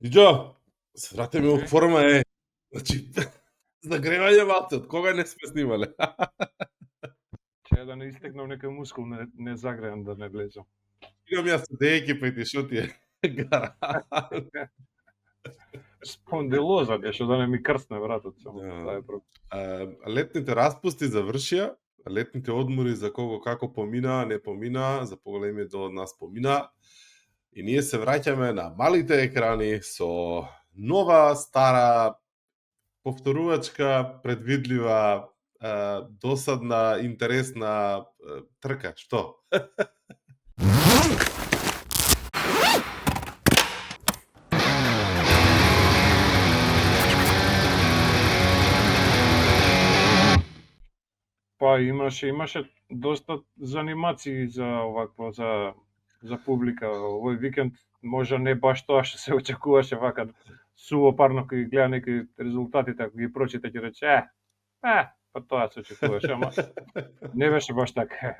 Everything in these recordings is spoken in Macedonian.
Џиџо, сврате ми во Кажи, форма е. Значи, загревање малце, од кога не сме снимале? ќе да не истегнам некој мускул не загреан да не влезам. Имам јас дејки, па и ти шо ти е? Гара. Спондилоза беше да не ми крсне вратот само. Да. Тоа е проблем. Летните распусти завршија, летните одмори за кого како помина, не помина, за поголемиот дел од нас помина. И ние се враќаме на малите екрани со нова, стара, повторувачка, предвидлива, досадна, интересна трка. Што? Па имаше доста занимации за овакво за публика овој викенд. Може не баш тоа што се очекуваше вака сувопарно кога ги гледа некои резултатите, ако ги прочита ќе рече па тоа се очекуваше, ама не беше баш така.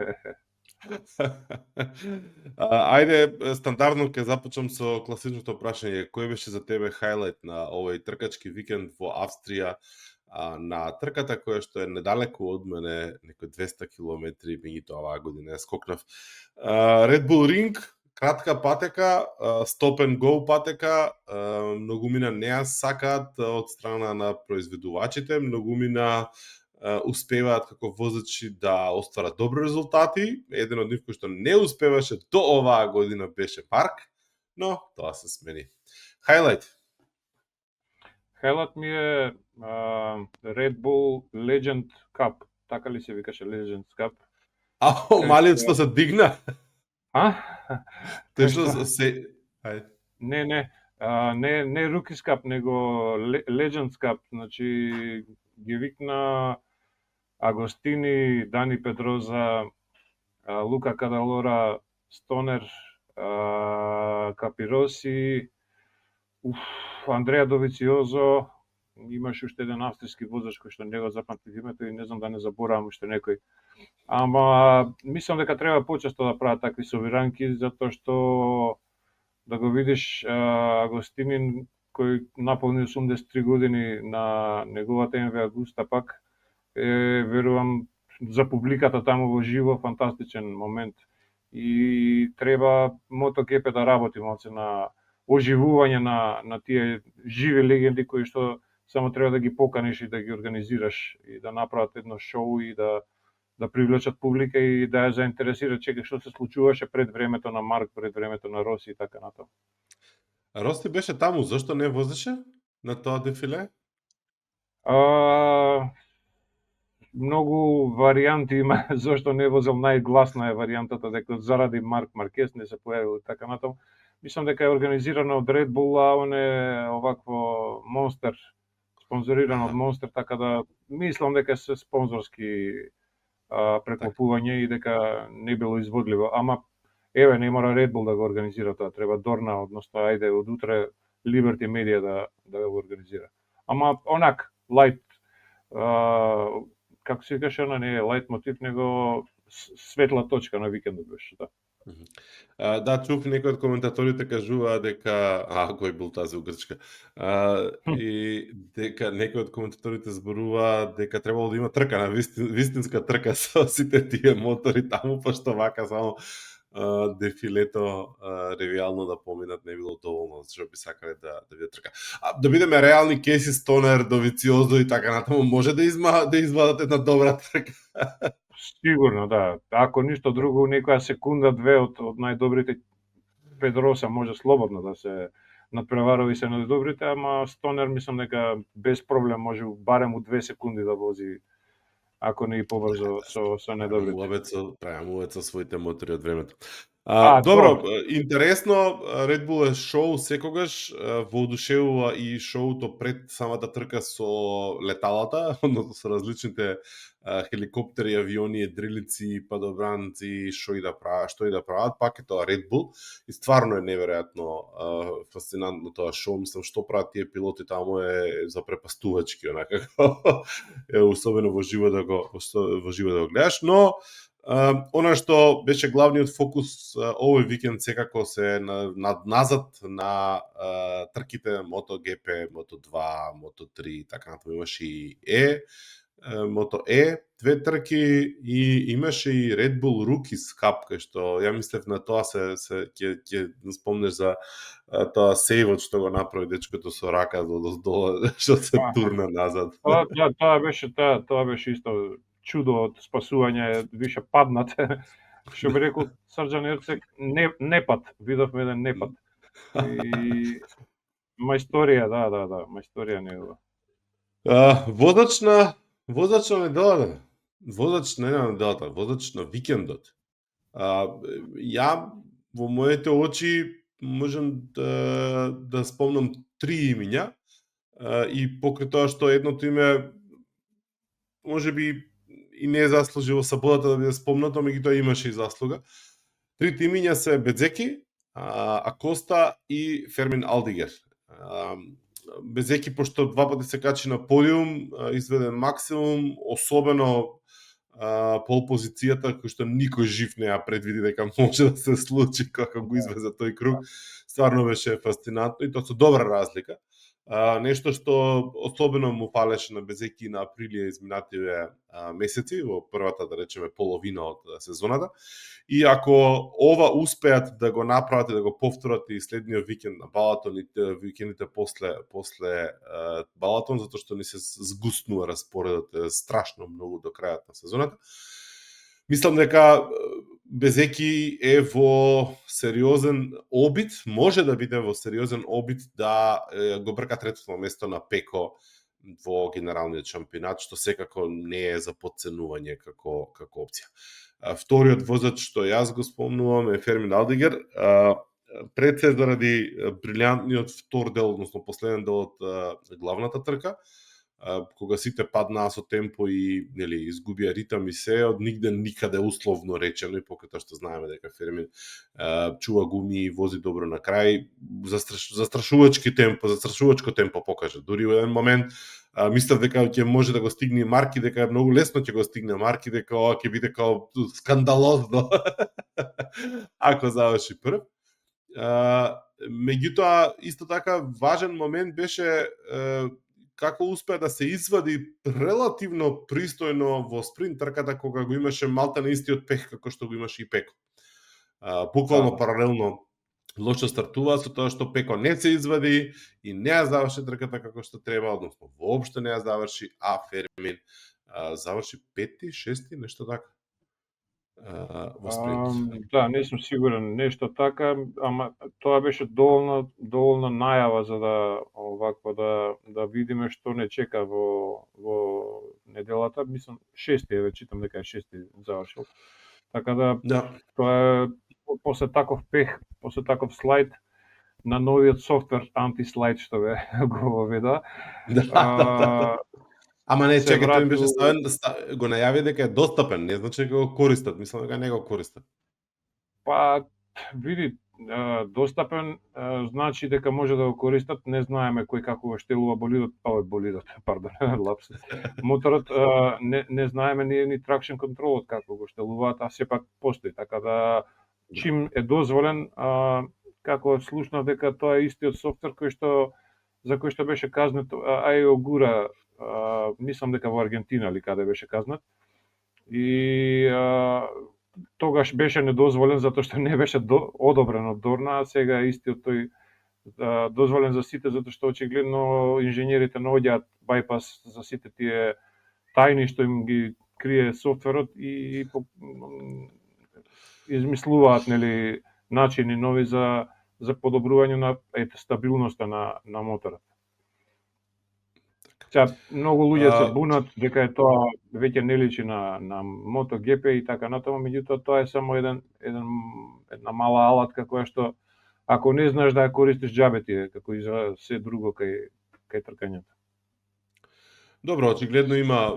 Ајде, стандардно ќе започнам со класичното прашање. Кој беше за тебе хајлајт на овој тркачки викенд во Австрија, на трката која што е недалеку од мене, некои 200 километри, меѓутоа оваа година ја скокнав. Red Bull Ring, кратка патека, stop and go патека, многумина не ја сакаат од страна на произведувачите, многумина успеваат како возачи да остварат добри резултати. Еден од нив кој што не успеваше до оваа година беше Марк, но тоа се смени. Хајлајт. Хајлајт ми е Red Bull Legend Cup. Така ли се викаше Legend Cup? Малиот што се дигна? А? Тој што се... Ајде. Не Rookies Cup, него Legends Cup. Значи, ги викна Агостини, Дани Педроза, Лука Кадалора, Стонер, Капироси, Андреа Довициозо, имаше уште еден австријски возач кој што не го запамтив името и не знам да не заборавам уште некој. Ама мислам дека треба почесто да прават такви собиранки, затоа што да го видиш Агостинин кој наполни 83 години на неговата МВ Агуста пак, верувам за публиката таму во живо фантастичен момент. И треба MotoGP да работи малце на оживување на тие живи легенди кои што само треба да ги поканиш и да ги организираш и да направат едно шоу и да привлечат публика и да ја заинтересират што се случуваше пред времето на Марк, пред времето на Роси и така натаму. Рости беше таму, зошто не возеше на тоа дефиле? Многу варијанти има зошто не возел. Најгласна е варијантата дека заради Марк Маркес не се појавил и така натаму. Мислам дека е организирано од Red Bull, а он е овакво Monster, спонзориран од Monster, така да мислам дека се спонзорски преклопување и дека не било изводливо. Ама еве, не мора Red Bull да го организира тоа, треба Дорна, односно ајде од утре Liberty Media да го организира. Ама онак лајт, како се викаше, она не е лајт мотив, него светла точка на викендот беше, да. Да, чув некои од коментаторите кажуваа дека кој бил тази Грчка. И дека некои од коментаторите зборуваа дека требало да има трка на вистинска трка со сите тие мотори таму, пошто вака само дефилето ревијално да поминат не било доволно, зашто би сакале да видат трка. Да бидеме реални, Кейси Стонер, Довициозо и така натаму, може да извадат една добра трка. Сигурно, да. Ако ништо друго, некоја секунда, две од најдобрите Педроса може слободно да се надпреварува и се најдобрите, ама Стонер мислам дека без проблем може барем у 2 секунди да вози, ако не и побрзо со најдобрите. Правам со своите мотори од времето. Добро, интересно, Red Bull е шоу секогаш, воодушевува и шоуто пред самата трка со леталата, односно со различните хеликоптери, авиони, дрилици, падобранци, што и да прават, пак е тоа Red Bull и стварно е неверојатно фасцинантно тоа шоу, мислам што прават тие пилоти таму е запрепастувачки, онака особено во живо да го гледаш, но Она што беше главниот фокус овој викенд секако се назад на трките MotoGP, Moto2, Moto3, така натаму имаше и Moto E, две трки и имаше и Red Bull Rookies Cup, кај што ја мислев на тоа се ќе спомнеш за тоа сейвот што го направи дечкото со рака до што се турна назад. Тоа беше исто чудо од спасување, више паднат. Што би рекол Срđan Ерцег, непад, видовме еден непад. И мајсторија, да, мајсторија негова. Возач на неделата. Возач не на неделата, возач на викендот. Ја во моите очи можам да спомнам 3 имиња и покрај тоа што едното име можеби и не заслужи во саботата да биде спомнато, меѓутоа имаше и заслуга. Трите имиња се Бедзеки, Акоста и Фермин Алдигер. Бедзеки, пошто два пати се качи на подиум, изведе максимум, особено пол позицијата, кој што никој жив не ја предвиди дека може да се случи како го извезе тој круг. Стварно беше фасцинантно и тоа со добра разлика. Нешто што особено му фалеше на Бедзеки на Априлија изминативе месеци, во првата, да речеме, половина од сезоната. И ако ова успеат да го направат и да го повторат и следниот викенд на Балатон и викендите после Балатон, затоа што ни се згуснува распоредот страшно многу до крајот на сезоната, мислам дека Бедзеки е во сериозен обид, може да биде во сериозен обид да го брка третото место на Пеко во генералниот шампионат, што секако не е за подценување како опција. Вториот возач што јас го спомнувам е Фермин Алдигер, пред се заради брилјантниот втор дел, односно последен дел од главната трка, кога сите паднаа со темпо и изгубија ритам и се, од нигде никаде условно речено, и покрај тоа што знаеме дека Фермин чува гуми и вози добро на крај, застрашувачко темпо покажа. Дури во еден момент мислев дека ќе може да го стигне Марки, дека многу лесно ќе го стигне Марки, дека ова ќе биде као скандалозно ако заврши прв. Меѓутоа, исто така, важен момент беше како успеа да се извади релативно пристојно во спринт трката, кога го имаше малта на истиот пех како што го имаше и Пеко. Буквално паралелно лошо стартува со тоа што Пеко не се извади и не ја заврши трката како што треба, односно воопшто не ја заврши, а Фермин заврши пети, шести, нешто така. Во спринт. Да, не сум сигурен, нешто така, ама тоа беше доволно најава за да овакво да видиме што не чека во неделата. Мислам шести е, читам дека е шести завршил. Така да. Тоа е после таков пех, после таков слайд на новиот софтвер анти-слайд што го воведа. Да. Ама не, чекај, тој беше ставен, го најави дека е достапен, не значи дека го користат, мислам дека не го користат. Па, види, достапен значи дека може да го користат, не знаеме кој како го штелува болидот, пардон, лапсус. Моторот не знаеме ни traction контролот како го штелуваат, а сепак постои, така да чим е дозволен, како слушнав дека тоа е истиот софтвер за кој што беше казнет Ајо Огура, мислам дека во Аргентина или каде беше казнат. И тогаш беше недозволен затоа што не беше одобрен од Дорна, а сега истиот тој дозволен за сите затоа што очигледно инженерите наоѓаат байпас за сите тие тајни што им ги крие софтверот и измислуваат начини нови за подобрување на стабилноста на моторот. Многу луѓе се бунат дека тоа веќе не личи на MotoGP и така натаму, меѓутоа тоа е само една мала алатка која што ако не знаеш да ја користиш џабе ти е, како и за се друго кај тркањето. Добро, очигледно има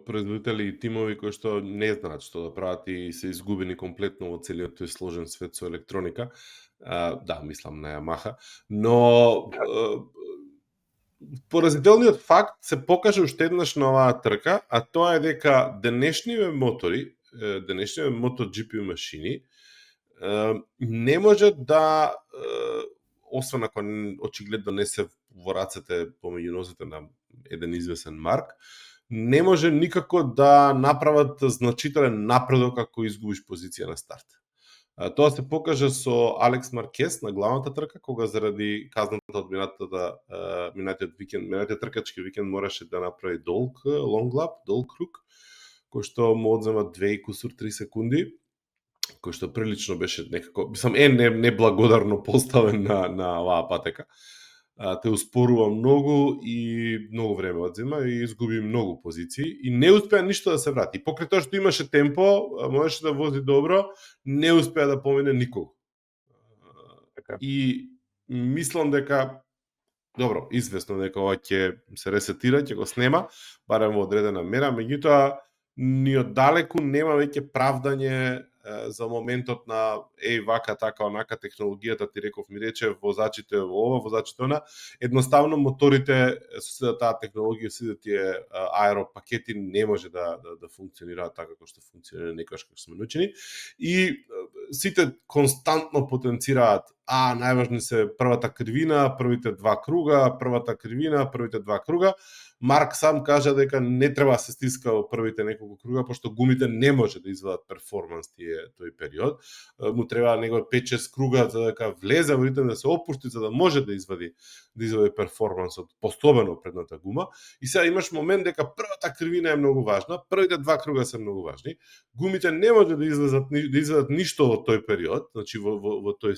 производители и тимови кои што не знаат што да прават и се изгубени комплетно во целиот тој сложен свет со електроника. Да, мислам на Yamaha, но поразителниот факт се покажа уште еднаш на оваа трка, а тоа е дека денешниве мотори денешните MotoGP машини не може да освен ако очигледно не се во рацете помеѓу нозете на еден известен Марк, не може никако да направат значителен напредок ако изгубиш позиција на старт. Тоа се покажа со Алекс Маркес на главната трка, кога заради казната од минатиот тркачки викенд мораше да направи лонг лап, круг, кој што му одзема 2 и кусур 3 секунди, кој што прилично беше некако, мислам, неблагодарно поставен на оваа патека. Те успорува многу и многу време одзема и изгуби многу позиции и не успеа ништо да се врати. Покрај тоа што имаше темпо, можеше да вози добро, не успеа да помине никого. Така. И мислам дека добро, известно дека ова ќе се ресетира, ќе го снема, барем во одредена мера, меѓутоа ни оддалеку нема веќе правдање за моментот на вака, така, онака технологијата, ти реков, ми рече возачите во ова, возачите она, едноставно моторите со сите таа технологија, сите тие аеропакети не може да функционираат така како што функционира некогаш како сме научени и сите константно потенцираат најважни се првата кривина, првите два круга. Марк сам кажа дека не треба да се стиска во првите неколку круга, пошто гумите не може да извадат перформанс тој период. Му треба него 5-6 круга за дека влезе во ритм, да се опушти, за да може да извади перформансот, посебно предната гума. И сега имаш момент дека првата кривина е многу важна, првите два круга се многу важни. Гумите не може да извадат ништо во тој период, значи во тој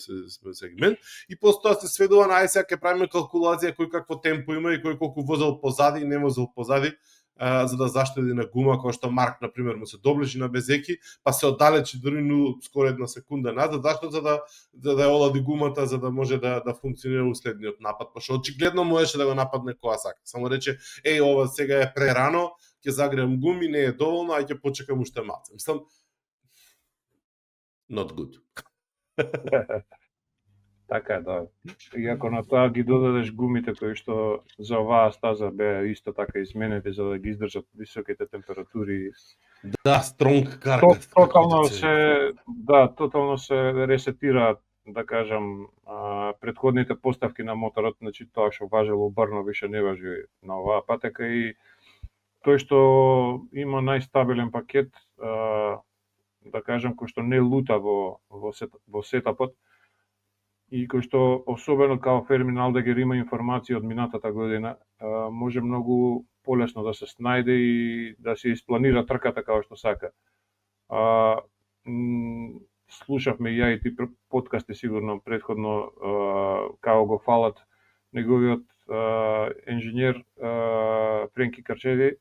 сегмент, и после тоа се сведува на сега ќе правиме калкулација кој какво темпо има и кој колку возел позади и не возел позади, за да заштеди на гума, кој што Марк, например, му се доближи на Безеки, па се оддалечи дури скоро една секунда назад, зашто за да ја олади гумата, за да може да функционира уследниот напад, пошто очигледно можеше да го нападне кога сака. Само рече, ова сега е прерано, ќе загреем гуми, не е доволно, ај ќе почекам уште малце. Мислам, not good. Така е, да. И ако на тоа ги додадеш гумите кои што за оваа стаза беа исто така изменети за да ги издржат високите температури. Да, стронг карка. Тотално се ресетираат, да кажам, претходните поставки на моторот, значи тоа што важело убарно више не важи на оваа патека и тој што има најстабилен пакет, да кажам, кој што не лута во сетапот, и кој што, особено као Фермин Алдегер, има информација од минатата година, може многу полесно да се снајде и да се испланира трката како што сака. Слушавме ја и ти подкасти сигурно предходно, као го фалат неговиот инженер Френки Карчеди,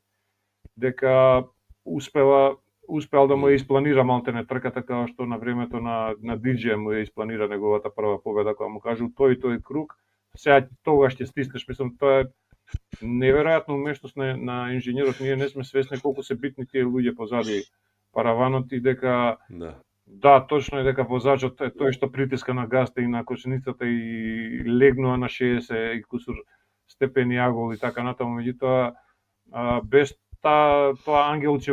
дека успеал да му ја испланира малтене трката како што на времето на DJ му ја испланира неговата прва победа, кога му кажу тој круг, сега тогаш ќе стиснеш. Мислам, тоа е неверојатно уместност на инженерот. Ние не сме свесни колку се битни тие луѓе позади параванот и дека да, точно е дека возачот е тој што притиска на газта и на коченицата и легнува на 60 и кусур степени агол и така натаму. Меѓутоа, без тоа ангелче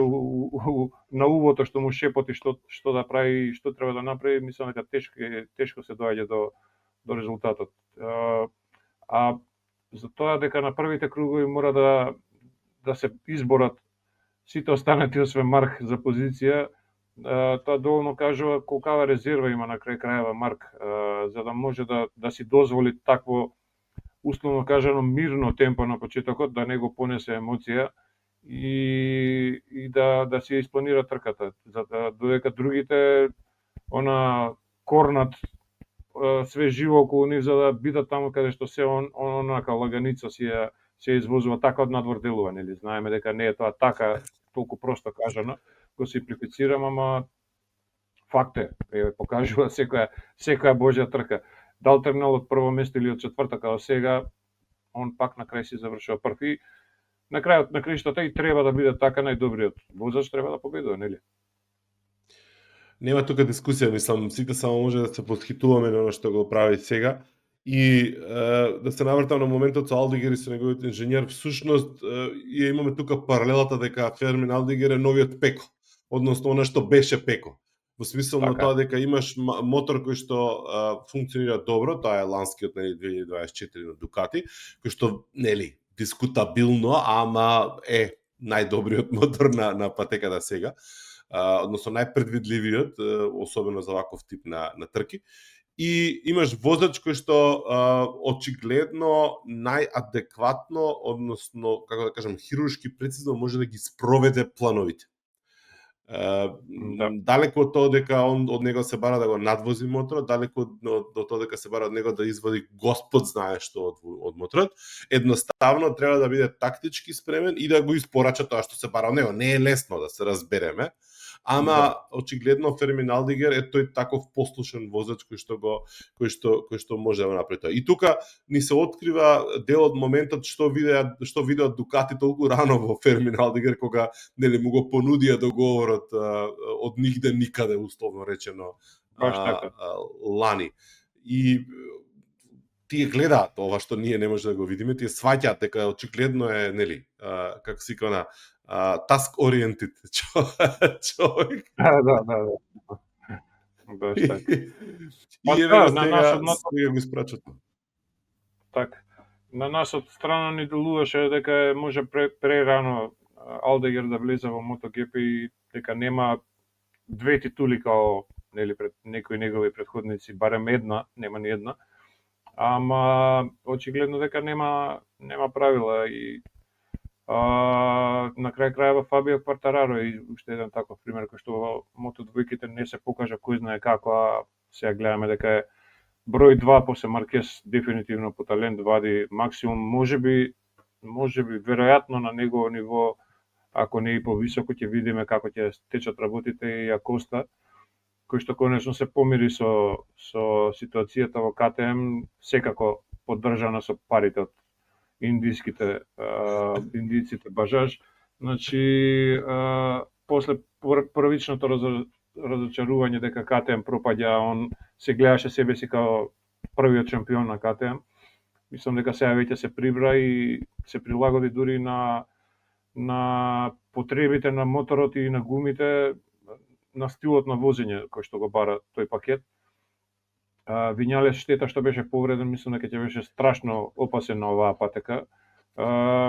на увото што му шепоти што да прави, што треба да направи, мислам дека тешко се доаѓа до резултатот. А за тоа дека на првите кругови мора да се изборат сите останати освен Марк за позиција, тоа доволно кажува колкава резерва има на крај крајава Марк, за да може да си дозволи такво, условно кажано, мирно темпо на почетокот, да не го понесе емоција и да си испланира трката, за да додека другите корнат све живо околу нив за да бидат таму каде што се онака лаганица се извозува, така од надвор делува, нели? Знаеме дека не е тоа така толку просто кажано, го симплифицирам, ама факт е, покажува секоја Божја трка. Дал тргнал од прво место или од четврта као сега, он пак на крај си завршува први. На крајот на краиштата и треба да биде така, најдобриот возач треба да победува, нели? Нема тука дискусија, мислам, сите само може да се подхитуваме на оно што го прави сега и да се навртам на моментот со Алдегер и со неговиот инженер. Всушност ја имаме тука паралелата дека Фермин Алдегер е новиот Пеко. односно она што беше Пеко. Во смисла на Така. тоа дека имаш мотор кој што функционира добро, тоа е ланскиот 2024 на Дукати, кој што нели дискутабилно, ама е најдобриот мотор на патеката сега. Односно најпредвидливиот, особено за ваков тип на трки. И имаш возач кој што очигледно најадекватно, односно, како да кажам, хируршки прецизно може да ги спроведе плановите. Да. Далеку од тоа дека он од него се бара да го надвози моторот, далеку од тоа дека се бара од него да извади Господ знае што од моторот, едноставно треба да биде тактички спремен и да го испорача тоа што се бара од него. Не е лесно да се разбереме, ама очигледно Фермин Алдигер е тој таков послушен возач кој што може да го направи тоа. И тука ни се открива дел од моментот што видеа Дукати толку рано во Фермин Алдигер, кога нели му го понудија договорот од нигде никаде, условно речено, Баш така. лани. И тие гледаат ова што ние не може да го видиме, тие сваќаат дека очигледно е, нели, како се вика task oriented човек. Да. Баш така. И еве го сега го испрачат. Така. На нас од страна ни делуваше дека може прерано Алдегер да влезе во MotoGP и дека нема две титули као нели пред некои негови претходници, барем една, нема ни една. Ама очигледно дека нема правила и на крај крајава Фабио Квартараро и уште еден таков пример кој што во Мото2-ките не се покажа кој знае како, а сега гледаме дека е број 2 после Маркес дефинитивно по талент вади максимум, можеби веројатно на негово ниво, ако не и повисоко, ќе видиме како ќе течат работите и Акоста, кој што конечно се помири со ситуацијата во КТМ, секако поддржана со парите од индиците Бажаж. Значи, после првичното разочарување дека КТМ пропаѓа, он се гледаше себе си као првиот шампион на КТМ. Мислам дека сега веќе се прибра и се прилагоди дури на потребите на моторот и на гумите, на стилот на возење кој што го бара тој пакет. Вињалес штета што беше повреден, мислам дека ќе беше страшно опасен на оваа патека.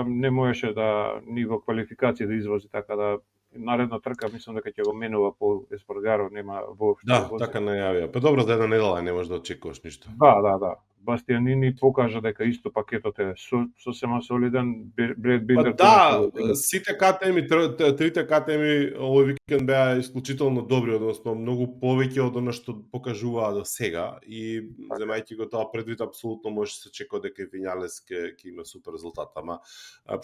Не можеше да ни во квалификација да извози, така да наредна трка мислам дека ќе го менува Пол Еспаргаро, нема воопшто. Да, така најавија. Па добро, за една недела не можеш да очекуваш ништо. Да. Бастијанини покажа дека исто пакетот е сосема солиден. Па да, сите КТМ и трите КТМ овој викенд беа исклучително добри, односно многу повеќе од она што покажуваа до сега и земајќи го тоа предвид, апсолутно може да се очекува дека и Вињалес ќе има супер резултат, ама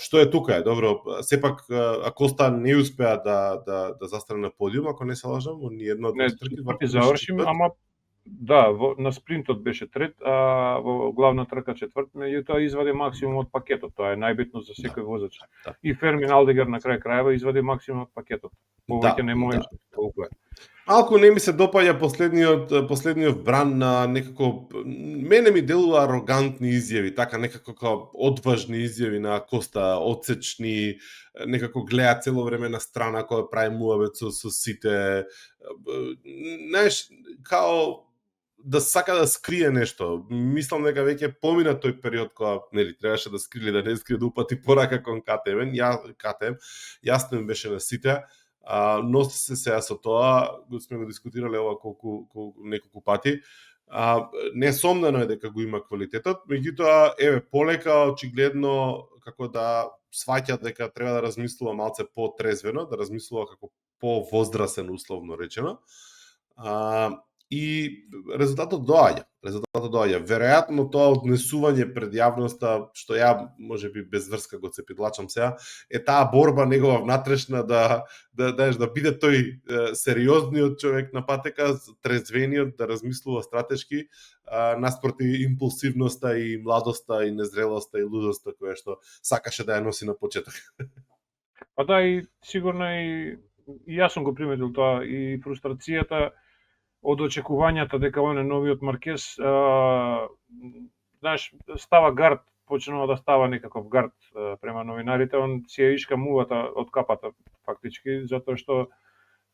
што е тука е добро, сепак Акоста не успеа да застане на подиум, ако не се лажам, во ни една од трки завршим, ама да, на спринтот беше трет, а во главна трка четврт, меѓутоа извади максимум од пакетот, тоа е најбитно за секој возач. Да. И Фермин Алдигер на крај крајава извади максимум од пакетот. Повеќе не може толку е. Малку не ми се допаѓа последниот бран на некако, мене ми делува арогантни изјави, така некако како одважни изјави на Коста, одсечни, некако гледа цело време на страна кога прави муабет со сите. Знаеш, као да сака да скрие нешто. Мислам дека веќе помина тој период кога нели требаше да скрие, да не скрие, да упати порака кон КТМ. Јасно им беше на сите. Носи се сега со тоа, сме го дискутирале ова неколку пати. Несомнено е дека го има квалитетот, меѓутоа еве полека очигледно како да сваќа дека треба да размислува малце потрезвено, да размислува како повозрасен, условно речено. И резултатот доаѓа. Веројатно тоа однесување пред јавноста, што ја можеби без врска го цепидлачам сега, е таа борба негова внатрешна да биде тој сериозниот човек на патека, трезвениот, да размислува стратешки, наспроти импулсивноста и младоста и незрелоста и лудоста која што сакаше да ја носи на почеток. Па да, и сигурно и јас сум го приметил тоа, и фрустрацијата од очекувањата дека он е новиот Маркес, знаеш, става гард, почнува да става некаков гард према новинарите, он си ја ишка мувата од капата фактички, затоа што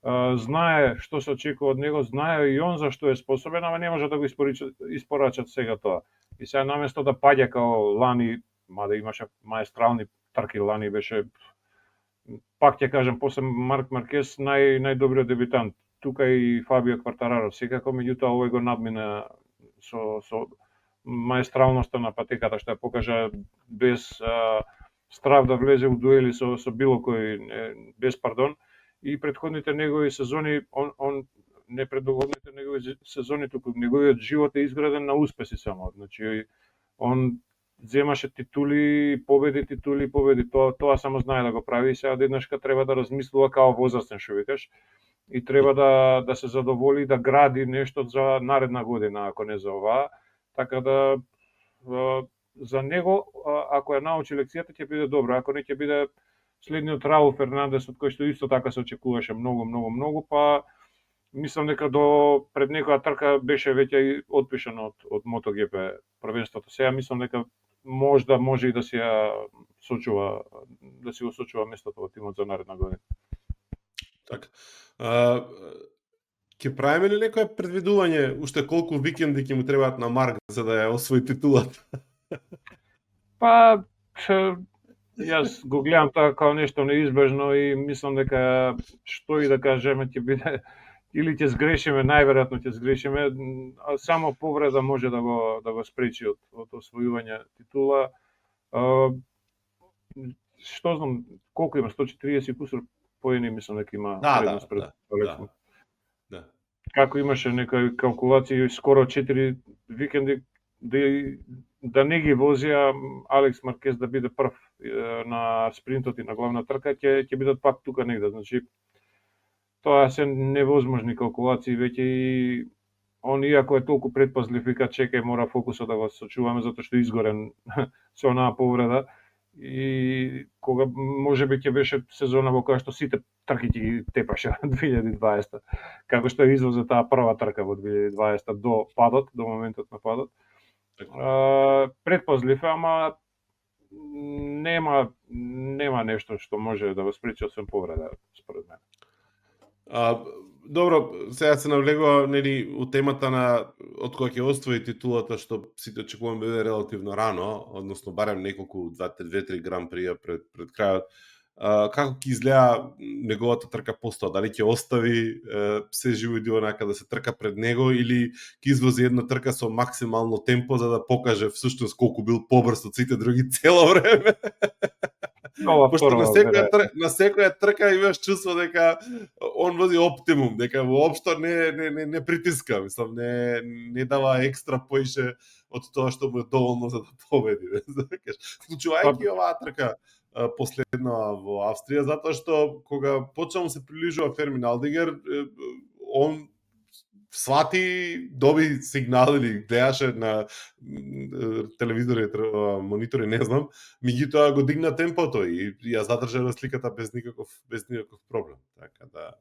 знае што се очекува од него, знае и он за што е способен, ама не може да го испорачат сега тоа. И сега наместо да паѓа као лани, мада имаше маестрални трки лани, беше, пак ќе кажем, после Марк Маркес најдобриот дебютант. Тука и Фабио Квартараро секако, меѓутоа овој го надмина со маестралноста на патеката што ја покажа без страв да влезе у дуели со било кој, без пардон. И предходните негови сезони, он не предходните негови сезони, туку неговиот живот е изграден на успеси само. Значи, он земаше титули, победи, тоа само знае да го прави и сега еднашка треба да размислува као возрастен, што викаш, и треба да се задоволи, да гради нешто за наредна година, ако не за оваа, така да за него, ако ја научи лекцијата, ќе биде добро, ако не ќе биде следниот Раул Фернандес, од кој што исто така се очекуваше многу, па мислам дека до пред некоја трка беше веќе и отпишан од MotoGP првенството. Сега мислам дека може и да си ја сочува, да си го сочува местото во тимот за наредна година. Така. Ќе правиме ли некое предвидување уште колку викенди ќе му требаат на Марк за да ја освои титулата? Па јас го гледам тоа како нешто неизбежно и мислам дека што и да кажеме ќе биде или ќе сгрешиме, најверојатно ќе сгрешиме, а само повреда може да го спречи од освојување титула. Што знам, колку има, 140 кусур поени, мислам дека има предност пред Алекс. Да. Како имаше некои калкулации, скоро 4 викенди да не ги вози, а Алекс Маркес да биде прв на спринтот и на главна трка, ќе бидат пак тука негде. Значи, тоа се невозможни калкулации веќе и он, иако е толку предпазлив, вика чекај, мора фокусот да го сочуваме затоа што изгорен со онаа повреда и кога можеби ќе беше сезона во која што сите трки ќе ги тепаше 2020, како што извозе таа прва трка во 2020 до падот, до моментот на падот. Предпазлив, ама нема нешто што може да го спречи освен повреда, според мене. Добро, сега се навлегува нели у темата на од кога ќе освои титулата, што сите очекуваме биде релативно рано, односно барем неколку 2-3 гран прија пред крајот. Како ќе изгледа неговата трка постоја? Дали ќе остави се живо и онака да се трка пред него или ќе извози една трка со максимално темпо за да покаже всушност колку бил побрз од сите други цело време? Пошто на секоја трка имаш чувство дека он вози оптимум, дека воопшто не притиска, мислам, не дава екстра поише од тоа што му е доволно за да победи. Вклучувајќи оваа трка последна во Австрија, затоа што кога почнал се приближува Фермин Алдигер, он свати, доби сигнал или гледаше на телевизори, монитори, не знам, меѓутоа го дигна темпото и ја задржа разликата без никаков проблем. Така да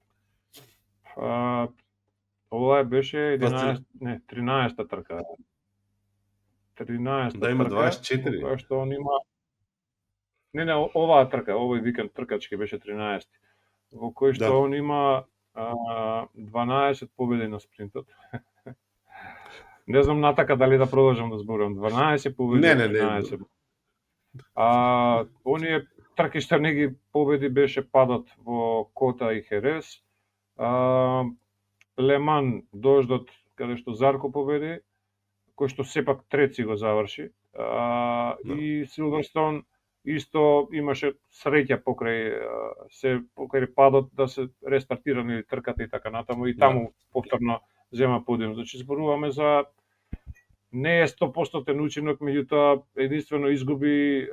ова беше 13-та трка. 13-та да има трка, 24. Која што он има оваа трка, овој викенд тркачки беше 13, во кој што он има 12 победи на спринтот. Не знам натака дали да продолжам да зборам. 12 победи, 13. Оние трки што не ги победи беше падот во Кота и Херес. Леман, дождот, каде што Зарко победи, кој што сепак трети го заврши. И Силверстон исто имаше среќа покрај падот да се рестартирани трката и така натаму и таму повторно зема подиум. Значи зборуваме за не е 100% учинок, меѓутоа единствено изгуби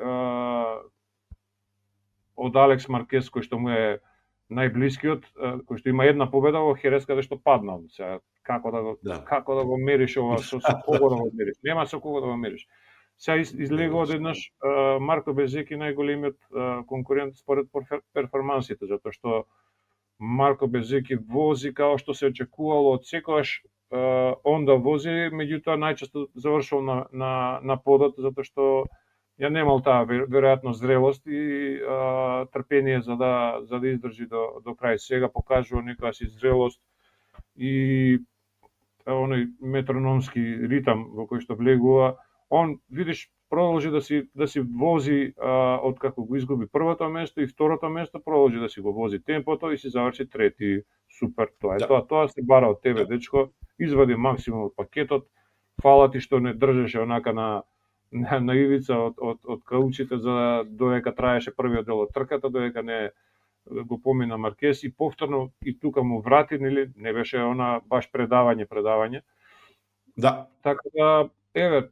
од Алекс Маркес, кој што му е најблискиот, кој што има една победа во Херес каде што паднал. Сега како да го мериш ова, со кого да го мериш? Нема со кого да го мериш. Сега излегува одеднаш Марко Безеки најголемиот конкурент според перформансите, затоа што Марко Безеки вози као што се очекувало од секогаш он да вози, меѓутоа најчесто завршувал на подот, затоа што ја немал таа веројатно зрелост и трпение за да издржи до крај. Сега покажува некоја си зрелост и оној метрономски ритам во кој што влегува. Он, видиш, продолжи да си вози од како го изгуби првото место и второто место, продолжи да си го вози темпото и си заврши трети. Супер, тоа е Да. тоа се бара од тебе, Да. дечко. Извади максимум од пакетот. Фала ти што не држеше онака на ивица од каучите за додека траеше првиот дел од трката, додека не го помина Маркес и повторно и тука му врати, нели, не беше она баш предавање. Да. Така да, еве,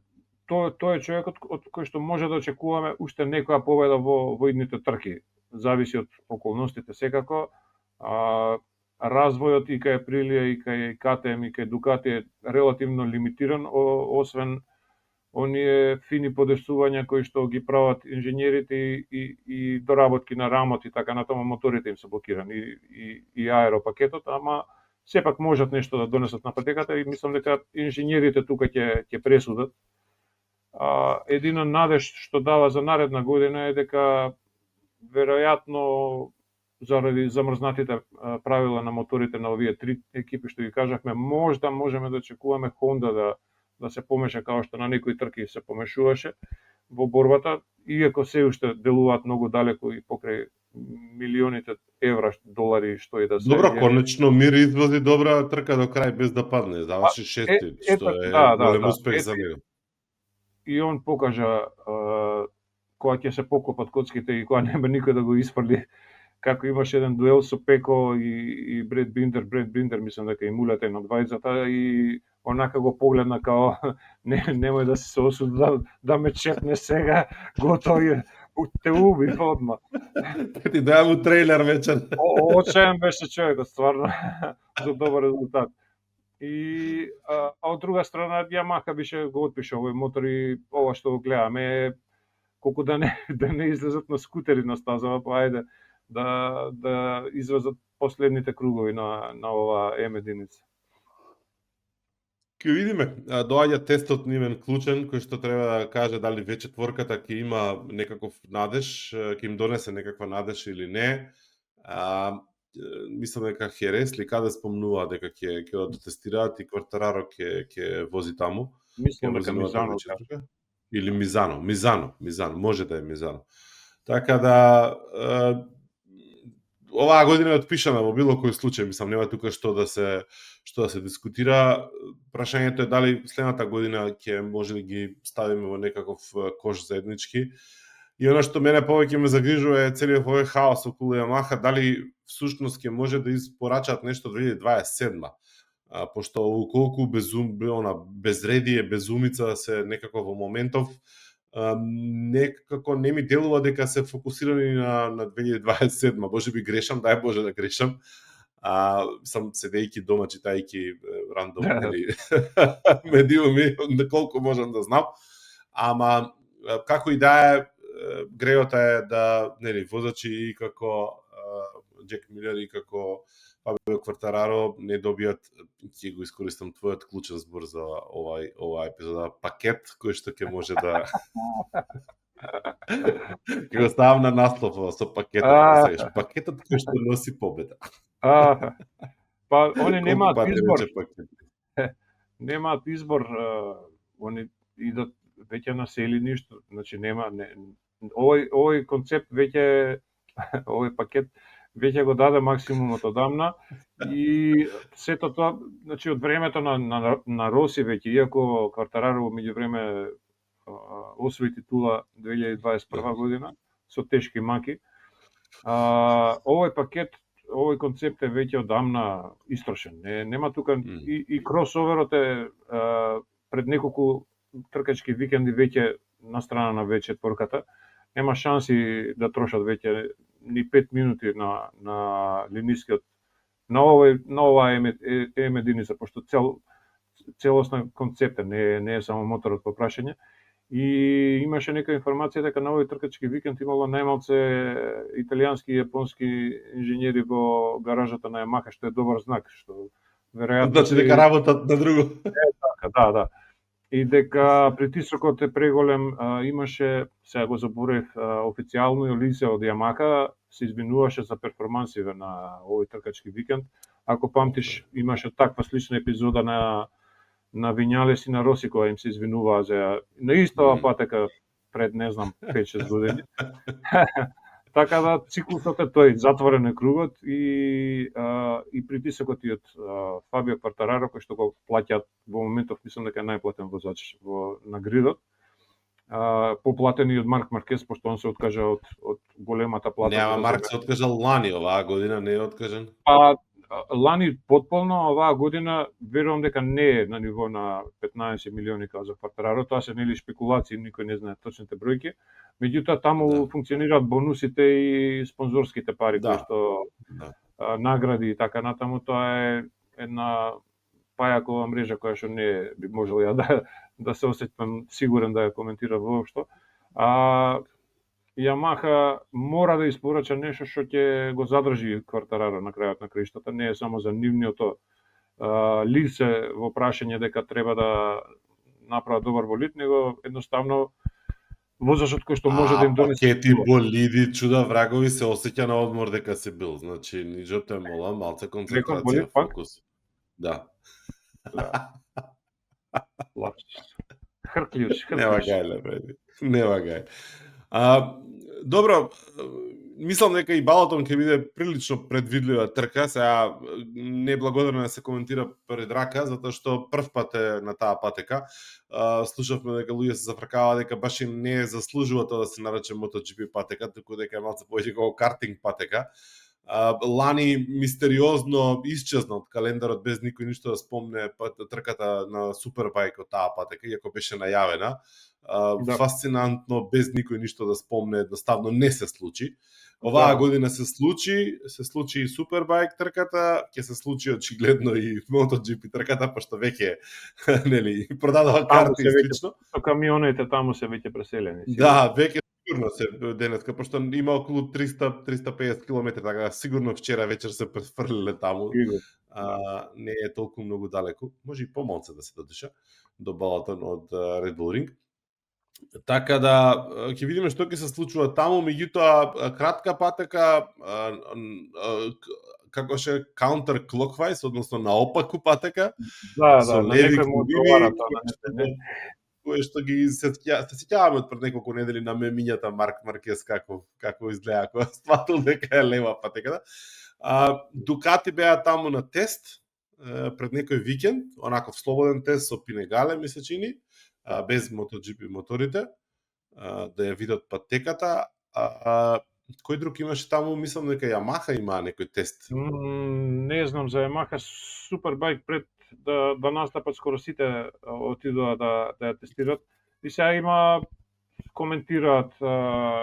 тој е човекот од кој што може да очекуваме уште некоја победа во идните трки. Зависи од околностите секако. Развојот и кај Априлија и кај КТМ и кај Дукати е релативно лимитиран, освен оние фини подесувања кои што ги прават инженерите и доработки на рамот и така натаму, моторите им се блокирани и аеропакетот, ама сепак можат нешто да донесат на патеката и мислам дека инженерите тука ќе пресудат. Едина надеж што дава за наредна година е дека веројатно заради замрзнатите правила на моторите на овие три екипи што ги кажавме, можда можеме да очекуваме Honda да се помеша како што на некои трки се помешуваше во борбата, иако се уште делуваат многу далеку и покрај милионите евра, долари, што и да се. Добро, конечно Мир извози добра трка до крај без да падне, заврши шести, што е голем успех за него. И он покажа кога ќе се покопат коцките и кога нема никој да го испрди, како имаше еден дуел со Пеко и Бред Биндер, мислам дека им улете на двајцата и онака го погледна као немој да се осуди да ме чепне сега, готови, те уби одма. Ти даја му трейлер вечер. Очаен беше човекот, стварно, за добар резултат. И од друга страна Јамаха беше го отпиша овој мотор и ова што го гледаме колку да не излезат на скутери на стазава, па ајде да извезат последните кругови на ова М1. Ќе видиме, доаѓа тестот нивен клучен, кој што треба да каже дали веќе четворката ќе има некаков надеж, ќе им донесе некаква надеж или не. Мислам дека Херес ли каде спомнува дека ќе го тестираат и Квартараро ќе вози таму. Мислам дека Мизано. Или Мизано, може да е Мизано. Така да оваа година е отпишана во било кој случај, мислам нема тука што да се дискутира. Прашањето е дали следната година ќе може да ги ставиме во некаков кош заеднички. И она што мене повеќе ме загрижува е целиот овој хаос околу Ямаха, дали всушност ќе може да испорачаат нешто 2027. Пошто колку безредие, безумица се некако во моментов, некако не ми делува дека се фокусирани на 2027. Може би грешам, дај Боже да грешам. Сам седејќи дома, читајќи рандом медиуми, колку можам да знам. Ама, како и да е, грејота е да, нели, возачи и како Джек Милер и како Фабио Квартараро не добијат, ќе го искористам твојот клучен збор за ова епизода, пакет кој што ќе може да ќе го ставам на наслов со пакетот, пакетот кој што носи победа. Па они немаат избор. Немаат избор, они идат веќе насели ништо, значи нема овој концепт веќе овој пакет веќе го даде максимумот одамна и сето тоа, значи од времето на Роси веќе, иако Квартараро меѓувреме освои титула 2021 година со тешки маки, овој пакет, овој концепт е веќе одамна истрошен. Нема тука и кросоверот е пред неколку тркачки викенди веќе на страна на V4-ката. Нема шанси да трошат веќе ни 5 минути на линискиот на оваа М1, пошто целосна концепта не е само моторот по прашање. И имаше нека информација дека на овој тркачки викенд имало најмалце италијански и јапонски инженери во гаражата на Ямаха, што е добар знак, што веројатно значи дека работат на друго. Да. И дека притисокот е преголем, имаше, сега го заборев, официјално лице од Ямаха се извинуваше за перформансиве на овој тркачки викенд. Ако памтиш, имаше таква слична епизода на Вињалес и на Роси која им се извинуваа за на истава патека пред не знам 5-6 години. Така да циклусот е тој, затворен е кругот и притисокот и од Фабио Квартараро кој што го плаќаат во моментов, мислам дека е најплатен возач на гридот. Поплатен и од Марк Маркес пошто он се откажа од големата плата. Нема, Марк се откажал лани, оваа година не е откажан. Па лани потполно, оваа година верувам дека не е на ниво на 15 милиони како за Квартараро, тоа се нели спекулации, никој не знае точните бројки. Меѓутоа таму функционираат бонусите и спонзорските пари кои што награди и така натаму, тоа е една пајакова мрежа која што не би можел ја да се осеќам сигурен да ја коментира воопшто. Ямаха мора да испорача нешто што ќе го задржи Квартараро на крајот на краиштата, не е само за нивниото лице во прашање дека треба да направат добар болид, него едноставно возачот кој што може да им донесе пакети, болиди, чуда врагови се осеќа на одмор дека се бил. Значи, нижо те молам, малце концентрација, фокус. Да. Лапсус. Хрклјуш. Нема гајле, бреди. Нема гај. Добро, мислам дека и балотон ќе биде прилично предвидлива трка, сега неблагодарно да се коментира пред рака, затоа што прв пат е на таа патека. Слушавме дека луѓе се зафркава дека баш и не заслужува тоа да се нарече MotoGP патека, туку дека е малце повеќе како картинг патека. Лани мистериозно исчезна од календарот без никој ништо да спомне трката на Супербајк од таа патека, иако беше најавена. Фасцинантно, без никој ништо да спомне, едноставно не се случи. Оваа година се случи и Супербајк трката, ќе се случи очигледно и MotoGP трката, пошто веќе нели продадува карти и слично. Со камионите таму се веќе преселени. Да, веќе сигурно се денеска, пошто има околу 300-350 км, така сигурно вчера вечер се префрлиле таму. Не е толку многу далеку, може и помалце да се додиша до балатон од Red Bull Ring. Така да ќе видиме што ќе се случува таму, меѓутоа кратка патека како ше counter clockwise, односно наопаку патека. Со леви кубини, кој што ги се сеќаваме од пред неколку недели на мемињата Марк Маркес како изгледа кога сватил дека е лева патеката. Дукати беа таму на тест пред некој викенд, онаков слободен тест со Пинегале ми се чини, без MotoGP моторите, да ја видат патеката. Кој друг имаше таму? Мислам дека Ямаха има некој тест. Не знам за Ямаха. Супербајк пред да настапат скоро сите отидоа да ја тестират. И сега има коментираат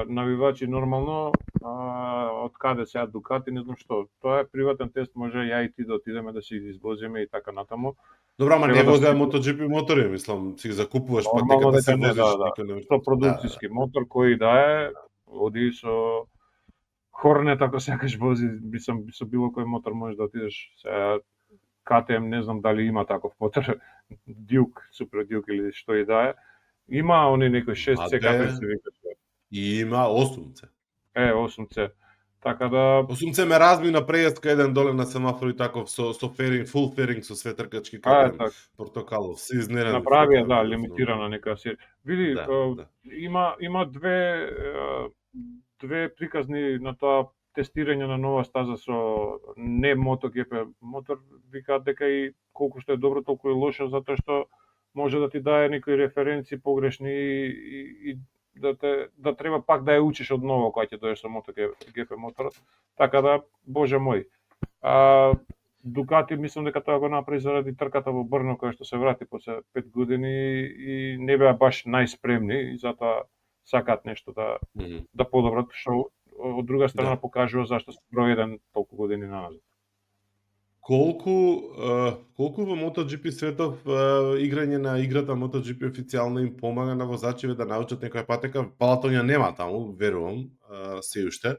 навивачи нормално од каде сега Дукати, не знам што. Тоа е приватен тест, може ја и ти да отидеме да си извозиме и така натаму. Добро, ама не возеа MotoGP мотори, мислам, си закупуваш патеката, да се возиш. Со продукцијски мотор кој да е, оди со Хорнет, ако сакаш вози, со било кој мотор можеш да отидеш. Сега KTM не знам дали има таков мотор, Дюк, Супер Дюк или што и да е. Има они некој 6C KTM се викаше. Има 8C. 8C. Така да 8C ме разми на прејаздка еден доле на семафор и таков со феринг, фул феринг со све тркачки KTM. Портокалов, се изненаден. Направија лимитирана нека серија. Види, има две приказни на тоа тестирање на нова стаза со не MotoGP мотор, викаат дека и колку што е добро, толку е лошо, затоа што може да ти дае некои референци погрешни и да треба пак да ја учиш од ново кога ќе доеш со MotoGP моторот. Така да, боже мој. Дукати мислам дека тоа го направи заради трката во Брно која што се врати после 5 години и не беа баш најспремни и затоа сакаат нешто да подобрат, што од друга страна покажува зашто се број 1 толку години назад. Колку во MotoGP светов играње на играта MotoGP официјално им помага на возачите да научат некоја патека? Балатонја нема таму, верувам, се уште.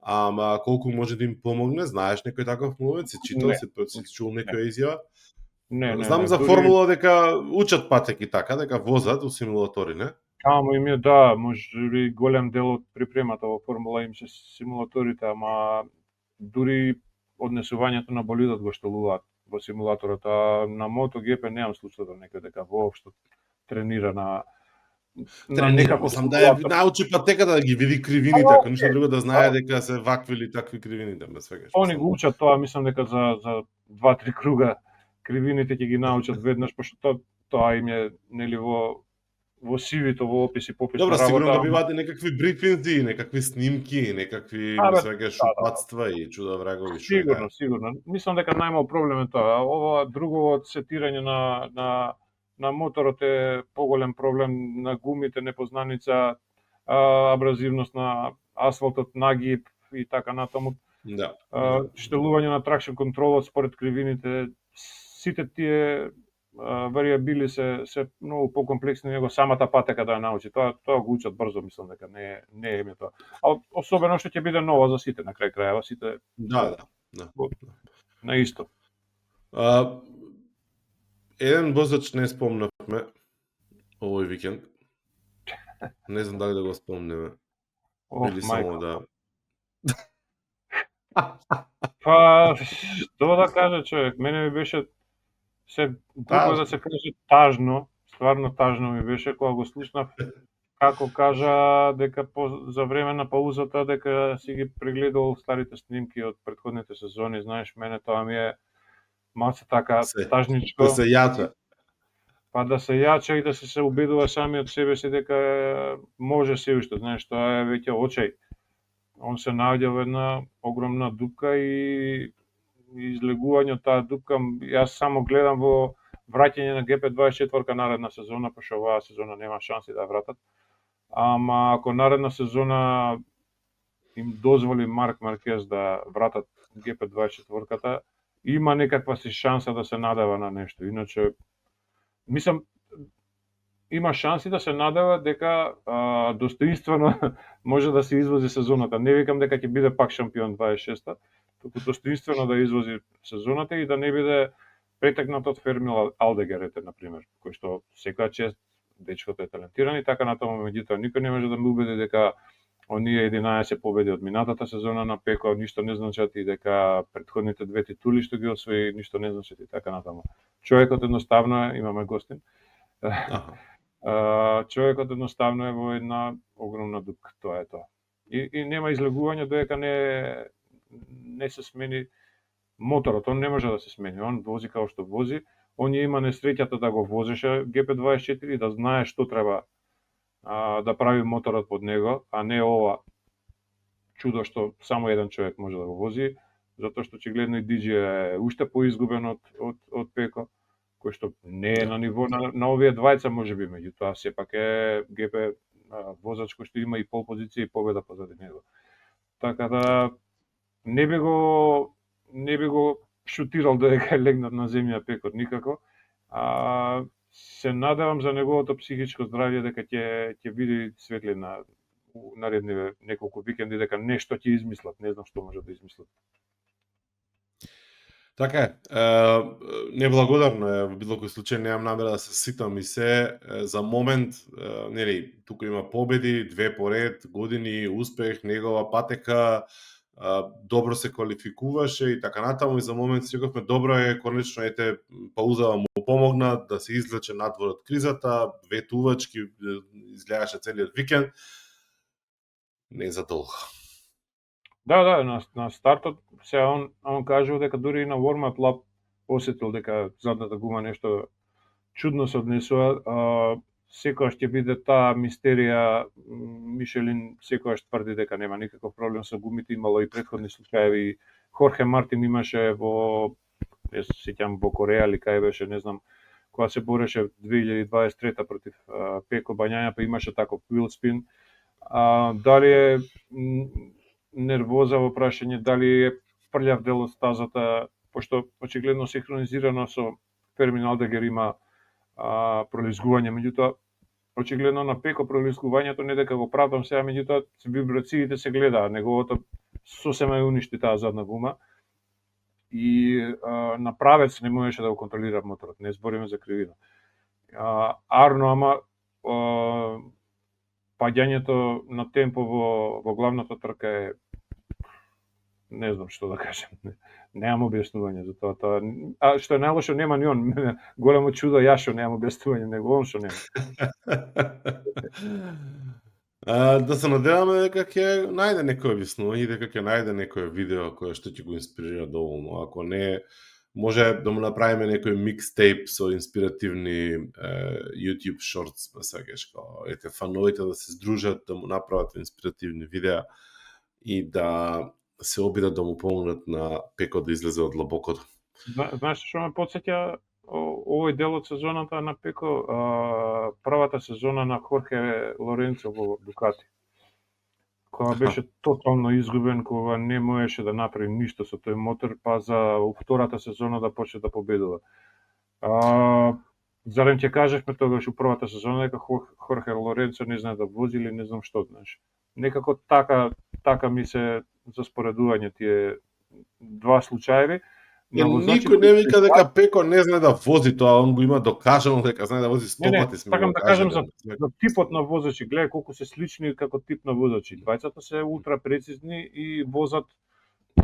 Ама колку може да им помогне, знаеш некој таков момент, се читал, се чул некоја изјава? Не, Знам за дури формула дека учат патеки така, дека возат у симулатори, не? таму им е, да, може би голем дел од припремата во формула им се симулаторите, ама дури однесувањето на болидот го штелуваат во симулаторот, а на MotoGP немам случај да некој дека воопшто тренира на Тренира, некаков мислам да ја симулатор. научи патеката да ги види кривините, ако ништо друго да знае дека се вакви или такви кривините, ме свегаш. Они го учат тоа, мислам дека за 2-3 круга кривините ќе ги научат веднаш, пошто тоа им е нели во сивито, во описи, попис Добро, на сигурно работа, добиваат и некакви брифинзи, некакви снимки, некакви, ме абе, свегаш, да, упатства и чуда врагови што сигурно, е. сигурно. Мислам дека најмал проблем е тоа. Ова друго сетирање на моторот е поголем проблем, на гумите непознаница, абразивност на асфалтот, нагиб и така натаму. Да. Штелување на тракшн контролот според кривините, сите тие вариабили се многу покомплексни него самата патека да ја научи. Тоа го учат брзо, мислам дека не е тоа. А особено што ќе биде нова за сите на крај крајава, сите Да. на исто. Еден возач не спомнавме овој викенд. Не знам дали да го спомнеме. Или само да... Па, што да каже човек, мене ми беше глупо да се каже тажно, стварно тажно ми беше кога го слушнав како кажа дека за време на паузата дека си ги прегледал старите снимки од претходните сезони, знаеш, мене тоа ми е малце така тажничко. Да се јача. Па да се јача и да се убедува сами од себе си дека може се уште, знаеш, тоа е веќе очај. Он се наоѓа во една огромна дупка и излегување од таа дупка. Јас само гледам во враќање на GP24 наредна сезона, пошто оваа сезона нема шанси да вратат. Ама ако наредна сезона им дозволи Марк Маркез да вратат GP24-ката, има некаква си шанса да се надева на нешто. Иначе, мислам, има шанси да се надева дека достоинствено може да се извози сезоната. Не викам дека ќе биде пак шампион 26-та, туку достоинствено да извози сезоната и да не биде претекнат од Фермил Алдегерете, например, кој што секоја чест, дечкото е талентиран и така натаму, меѓутоа никој не може да ме убеди дека оние 11 победи од минатата сезона на Пеко ништо не значат и дека претходните две титули што ги освои ништо не значат и така натаму. Човекот едноставно е, имаме гостин. Човекот едноставно е во една огромна дупка, тоа е тоа. И нема излегување додека не се смени моторот, он не може да се смени, он вози како што вози, он има несреќата да го возеше GP24 и да знае што треба да прави моторот под него, а не ова чудо што само еден човек може да го вози, затоа што очигледно и DJ е уште поизгубен од Пеко, кој што не е на ниво на овие двајца можеби, меѓутоа сепак е GP возач кој што има и пол позиција и победа позади него. Така да не би го шутирал додека е легнат на земја Пекот никако. Се надевам за неговото психичко здравје дека ќе види светлина наредни неколку викенди, дека нешто ќе измислат, не знам што може да измислат. Така е. Неблагодарно е, во било кој случај немам намера да се ситам и се. За момент, нели, тука има победи, 2 поред, години, успех, негова патека, добро се квалификуваше и така натаму, и за момент си рековме добро е, конечно ете паузава му помогна да се излече надвор од кризата, 2 тувачки изгледаше целиот викенд. Не за долго. Да, на стартот се он кажува дека дури и на warm-up lap осетил дека задната гума нешто чудно се однесува. Секогаш ќе биде таа мистерија. Мишелин секогаш тврди дека нема никаков проблем со гумите, имало и претходни случаи. Хорхе Мартин имаше не се сеќам, во Кореја или кај беше, не знам, кога се бореше 2023 против Пеко Бањања, па имаше таков wheel spin. Дали е нервоза во прашање, дали е прљав дел од стазата, пошто очигледно синхронизирано со Фермин Алдегер има пролизгување, меѓутоа очигледно на Пеко пролизгувањето не дека го правдам сега, меѓутоа вибрациите се гледаат, неговото сосема е уништи таа задна гума и на правец не можеше да го контролира моторот, не збориме за кривина. Арно, ама паѓањето на темпо во главната трка е, не знам што да кажам. Немам објаснување за тоа. А што е најлошо, нема ни он. Големо чудо ја што немам објаснување, него он што нема. Да се надеваме дека ќе најде некој објаснување и дека ќе најде некој видео кое што ќе го инспирира доволно. Ако не, може да му направиме некој микстейп со инспиративни YouTube shorts, сакаш, као ете фановите да се здружат, да му направат инспиративни видеа и да се обидат да му помогнат на Пеко да излезе од длабокото. Знаеш што ме потсеќа овој дел од сезоната на Пеко, првата сезона на Хорхе Лоренцо во Дукати, кога беше тотално изгубен, кога не можеше да направи ништо со тој мотор, па за втората сезона да почне да победува. Зарем ќе кажешме тогаш у првата сезона дека Хорхе Лоренцо не знае да вози или не знам што, знаеш. Некако така ми се за споредување тие два случаеви. Никој не вика дека Пеко не знае да вози, тоа он го има докажано дека знае да вози 100 пати. Сакам да кажам за типот на возачи, гледај колку се слични како тип на возачи. Двајцата се ултра прецизни и возат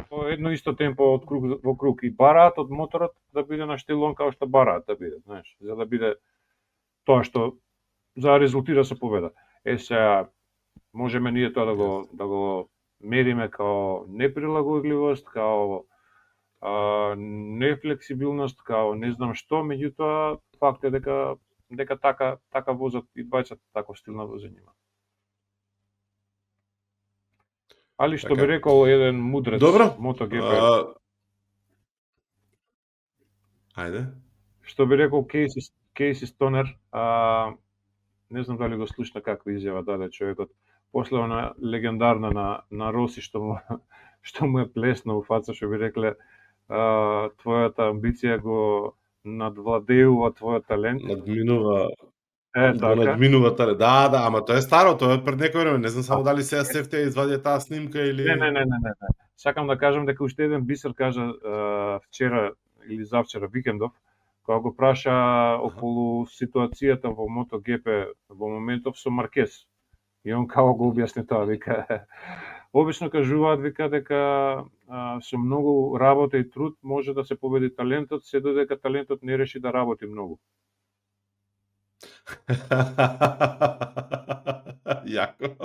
по едно исто темпо од круг во круг и бараат од моторот да биде на штилон како што бараат да биде, знаеш, за да биде тоа што за да резултира со победа. Сега можеме ние тоа да го мериме као неприлагодливост, као нефлексибилност, као не знам што, меѓутоа факт е дека така возат и двајцата, таков стил на возење има. Али што би рекол еден мудрец MotoGP. Ајде. Што би рекол Кейси Стонер, не знам дали го слушна каква изјава даде човекот, после она легендарна на Роси што му е плесна у фаца, што би рекле твојата амбиција го надвладеува твојот талент. Надминува. Така. Надминува талент. Да, ама тоа е старо, тоа е пред некој време. Не знам само дали сега Сефтија извадија таа снимка или Не. Сакам да кажам дека уште еден бисер кажа вчера или завчера викендов, кога го праша околу ситуацијата во MotoGP во моментов со Маркес. И он како го објасни тоа, вика обично кажуваат, вика дека со многу работа и труд може да се победи талентот, се додека талентот не реши да работи многу. Јако.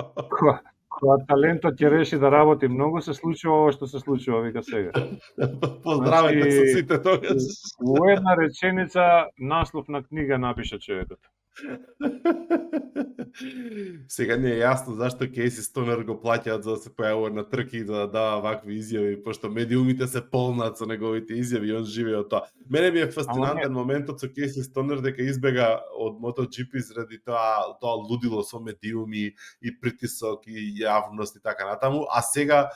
Кога талентот ќе реши да работи многу, се случува ова што се случува, вика сега. Поздравете со сите тогаш. Во една реченица наслов на книга напиша човекот. Сега не е јасно зашто Кейси Стонер го плаќаат за да се појавува на трки и да дава вакви изјави, пошто медиумите се полнат со неговите изјави и он живее од тоа. Мене ми е фасцинантен моментот со Кейси Стонер дека избега од MotoGP заради тоа лудило со медиуми и притисок и јавност и така натаму, а сега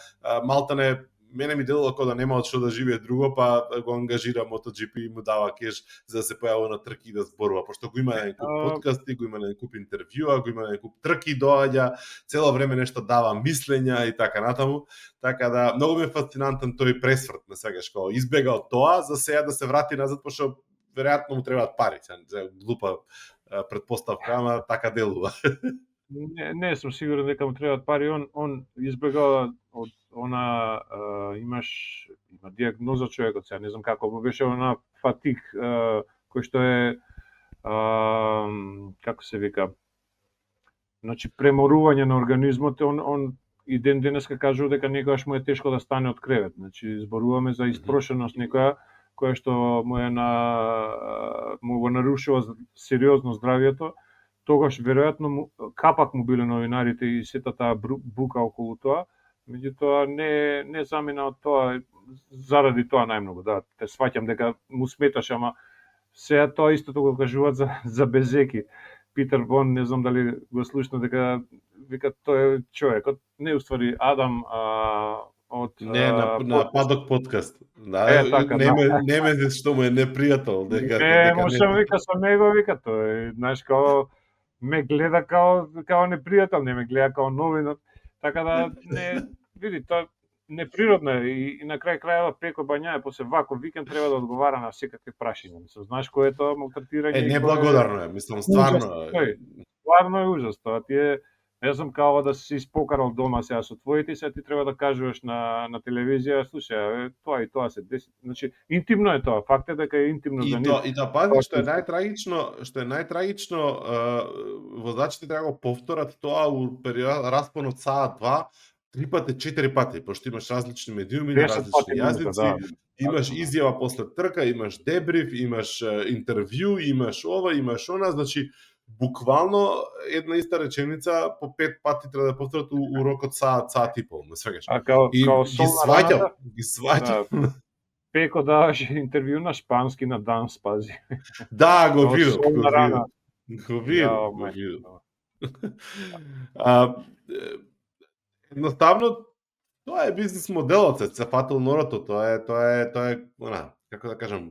малтане мене ми делало како да нема од што да живее друго, па го ангажира MotoGP и му дава кеш за да се појавува на трки и да зборува, пошто го има еден куп подкасти, го има еден куп интервјуа, го има еден куп трки доаѓа, цело време нешто дава мислења и така натаму. Така да многу ми е фасцинантен тој пресврт, не сакаш, како избега од тоа за сега да се врати назад, пошто веројатно му требаат пари, глупа претпоставка, ама така делува. Не сум сигурен дека му требаат пари, он избега од она има диагноза човекот, сега не знам како му беше она фатик кој што е како се вика, значи преморување на организмот, он и ден денеска кажува дека некогаш му е тешко да стане од кревет, значи зборуваме за испрошеност некоја која што му го нарушува сериозно здравјето. Тогаш веројатно капак му биле новинарите и сета таа бука околу тоа, меѓутоа не замина од тоа заради тоа најмногу, да, те сваќам дека му сметаше, ама сега тоа истото го кажуваат за Безеки. Питер Вон, не знам дали го слушна, дека вика тој е човекот, не уствари Адам од на Падок подкаст. Да, така, неме што му е непријател, дека можам вика со него, вика тој, знаеш, као ме гледа као непријател, не ме гледа као новинар. Така да не види, тоа неприродно е и на крај крајава Пеко Бањаја после ваков викенд треба да одговара на секакви прашања. Мислам, знаеш кој е тоа малтретирање и кој е Неблагодарно е, мислам ужас стварно. тој. Стварно е ужас тоа. Ти е, не знам као да си испокарал дома сега со твоите, сега ти треба да кажуваш на телевизија, слушај, тоа и тоа се деси. Значи, интимно е тоа. Факт е дека е интимно за нив. И тоа пази, што е најтрагично, возачите треба да го повторат тоа у распон од саат 2, 3 пати, 4 пати, пошто имаш различни медиуми на 10 различни пати минута, јазици, да. имаш изјава после трка, имаш дебриф, имаш интервју, имаш ова, имаш она, значи буквално една иста реченица по 5 пати треба да повторат у рок од саат и пол, ме свегаш. А као И сол на раната, ги сваќам. Пеко даваше интервју на шпански на Данс, пази. Да, го Као видов, сол на рана. Го видов. Едноставно тоа е бизнис моделот, се фатил норото, тоа е, она, како да кажам,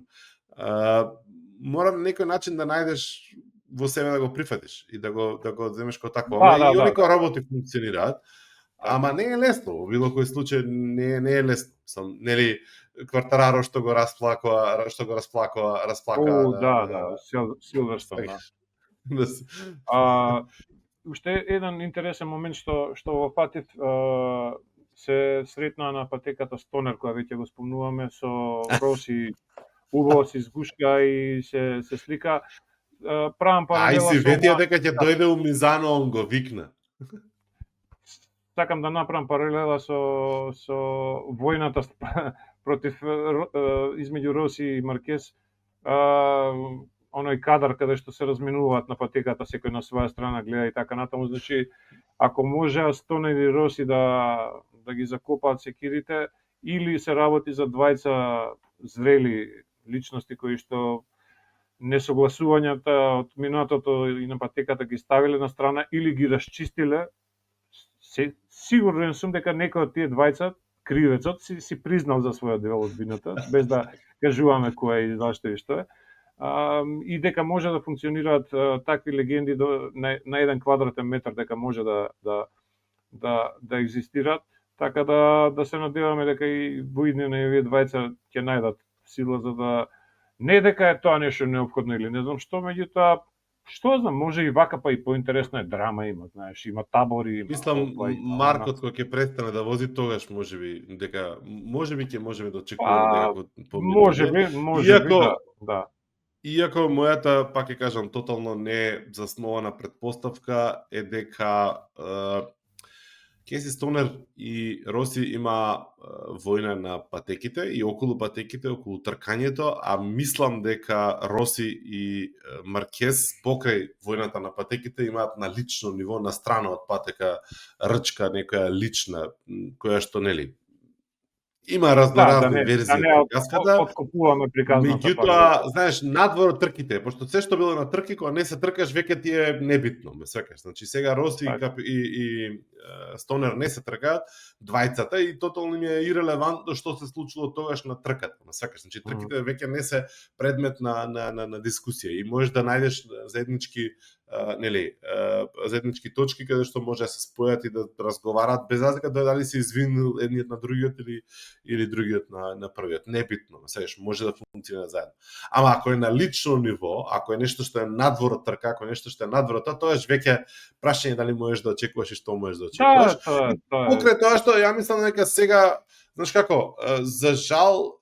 мора на некој начин да најдеш во себе да го прифатиш и да го земеш како такво. Да, И они како да. работи функционираат, ама не е лесно, во било кој случај не е лесно. Сам, нели, Квартараро што го расплака. Да, Силверстон, да. Уште еден интересен момент што во патив се сретна на патеката Стонер, која веќе го спомнуваме, со Роси, убаво се изгушка и се слика. Правам паралела си со ветија дека ќе дојде у Мизано, он го викна. Сакам да направам паралела со војната против измеѓу Роси и Маркес. Оној кадар каде што се разминуваат на патеката, секој на своја страна гледа и така натаму. Значи, ако може Стонер и Роси да ги закопаат секирите, или се работи за двајца зрели личности кои што несогласувањата од минатото и на патеката ги ставиле на страна или ги расчистиле, сигурен сум дека некој од тие двајца, кривецот, си признал за своја дел од вината, без да кажуваме кој е и зашто и што е. И дека може да функционираат такви легенди на еден квадратен метар, дека може да екзистираат, така да се надеваме дека и во иднина овие двајца ќе најдат сила за да не дека е тоа нешто неопходно или не знам што, меѓутоа што знам, може и вака па и поинтересна е драма има, знаеш, има табори, има. Мислам Маркот кога ќе престане да вози тогаш можеби ќе можеме да очекуваме дека можеби, да. Иако мојата, пак ќе кажам, тотално не заснована предпоставка е дека Кейси Стонер и Роси има војна на патеките и околу патеките, околу тркањето, а мислам дека Роси и Маркес покрај војната на патеките имаат на лично ниво, на страна од патека, рчка некоја лична, која што нели има разноразни верзии од приказката. Откупуваме приказната. Меѓутоа, знаеш, надвор од трките, пошто се што било на трки, кога не се тркаш, веќе ти е небитно, ме свекаш. Значи сега Роси и Стонер не се тркаат, двајцата, и тотално ми е ирелевантно што се случило тогаш на трката, ме свекаш. Значи трките веќе не се предмет на дискусија и можеш да најдеш заеднички заеднички точки каде што може да се спојат и да разговараат без разлика дали се извинил едниот на другиот или другиот на првиот. Небитно, сееш, може да функционира заедно. Ама ако е на лично ниво, ако е нешто што е надвор од трка, ако е нешто што е надвор од тоа, тоа е веќе прашање дали можеш да очекуваш и што можеш да очекуваш. Покрај тоа што ја мислам дека сега, знаеш како, за жал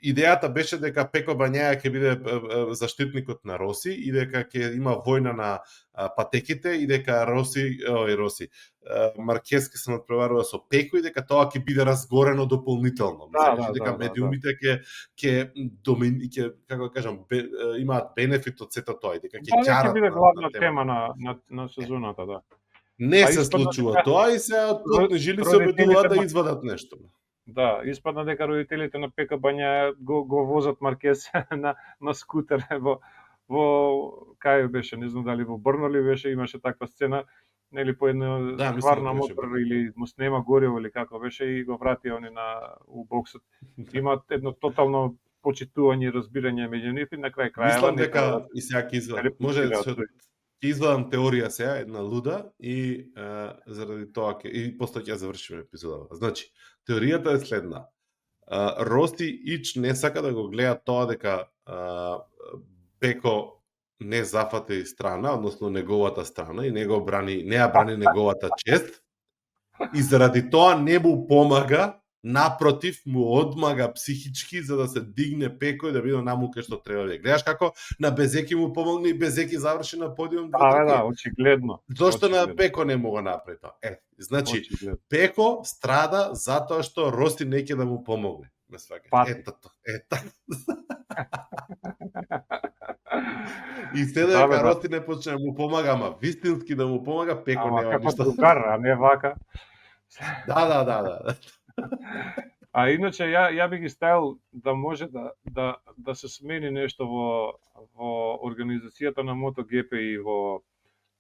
идејата беше дека Пеко Бањаја ќе биде заштитникот на Роси и дека ќе има војна на патеките и дека Маркес ќе се надпреварува со Пеко и дека тоа ќе биде разгорено дополнително. Дека медиумите ќе како да кажам, имаат бенефит од сето тоа и дека ќе ќарат. Ќе биде главна тема на сезоната, да. Не се случува тоа и се од жили се обидуваат да извадат нешто. Да, испадна дека родителите на Пека Бањаја го возат Маркес на скутер во кај беше, не знам дали во Брно ли беше, имаше таква сцена, нели по една кварна мотор или му снема гориво или како беше и го врати они у боксот. Имаат едно тотално почитување и разбирање меѓу нив и на крај крајава. Мислам дека и сега ќе извадат. Може ќе извадам теорија сега, една луда, и заради тоа и после ќе завршиме епизодава. Значи, теоријата е следна. Рости Ич не сака да го гледа тоа дека Пеко не зафата и страна, односно неговата страна, и не ја брани неговата чест, и заради тоа не му помага, напротив, му одмага психички за да се дигне Пеко и да биде намуке што треба да гледаш како на Безеки му помогне и Безеки заврши на подиум 2 трки. Да, очигледно. Зошто на Пеко не мога направи тоа? Значи, очигледно. Пеко страда затоа што Рости не ќе да му помогне. Ме сваќаш? Ето. И сега дека Рости не почне да му помага, ама вистински да му помага, Пеко нема ништо. Како другар, а не вака. Да. А иначе ја би ги ставил да може да се смени нешто во организацијата на MotoGP и во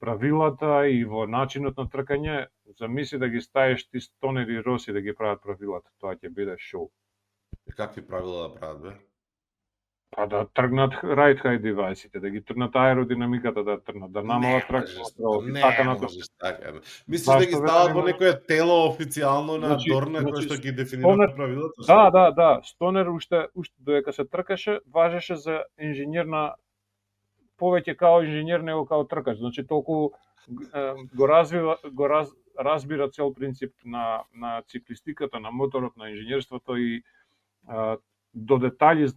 правилата и во начинот на тркање. Замисли да ги ставиш ти Стонер и Роси да ги прават правилата, тоа ќе биде шоу. И какви правила да прават, бе? Па да тргнат ride high девајсите, да ги тргнат аеродинамиката, да тргнат, да намалат тракторот и така натаму. Мислиш да ги стават во некое тело официјално на Дорна кој што ги дефинира правилата? Да. Стонер уште додека се тркаше, важеше за инженерна, повеќе као инженер него као тркач. Значи толку го разбира цел принцип на циклистиката, на моторот, на инженерството и до детали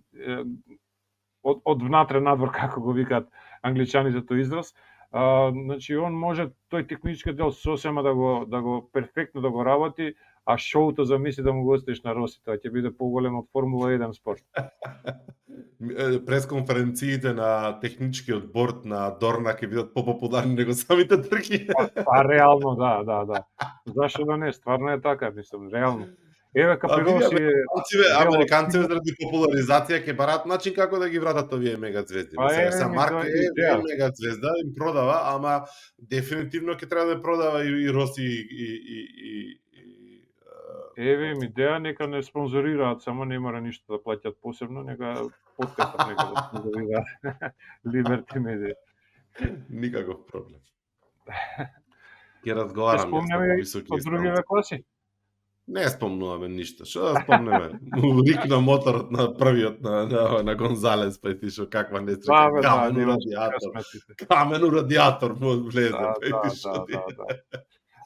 од внатре надвор, како го викаат англичаните тој израз. Значи он може тој технички дел сосема да го перфектно да го работи, а шоуто замисли да му го оставиш на Роси, тоа ќе биде поголем од Формула 1 спорт. Пресконференциите на техничкиот борд на Дорна ќе бидат попопуларни него самите трки. Па реално, да. Зашто да не, стварно е така, мислам, реално. Еве Капироси американците заради популаризација ќе барат начин како да ги вратат овие мега звезди. Сега Марко е мега звезда, им продава, ама дефинитивно ќе треба да продава и Роси и еве им идеја, нека не спонзорираат, само не мора ништо да плаќат посебно, нека подкастот нека да спонзорираат Liberty Media. Никаков проблем. Ќе разговараме со високи од другиве класи. Не спомнуваме ништо. Што да спомнеме? Рик на моторот на првиот на Гонзалес, па ти што каква несреќа, камен радиатор му влезе,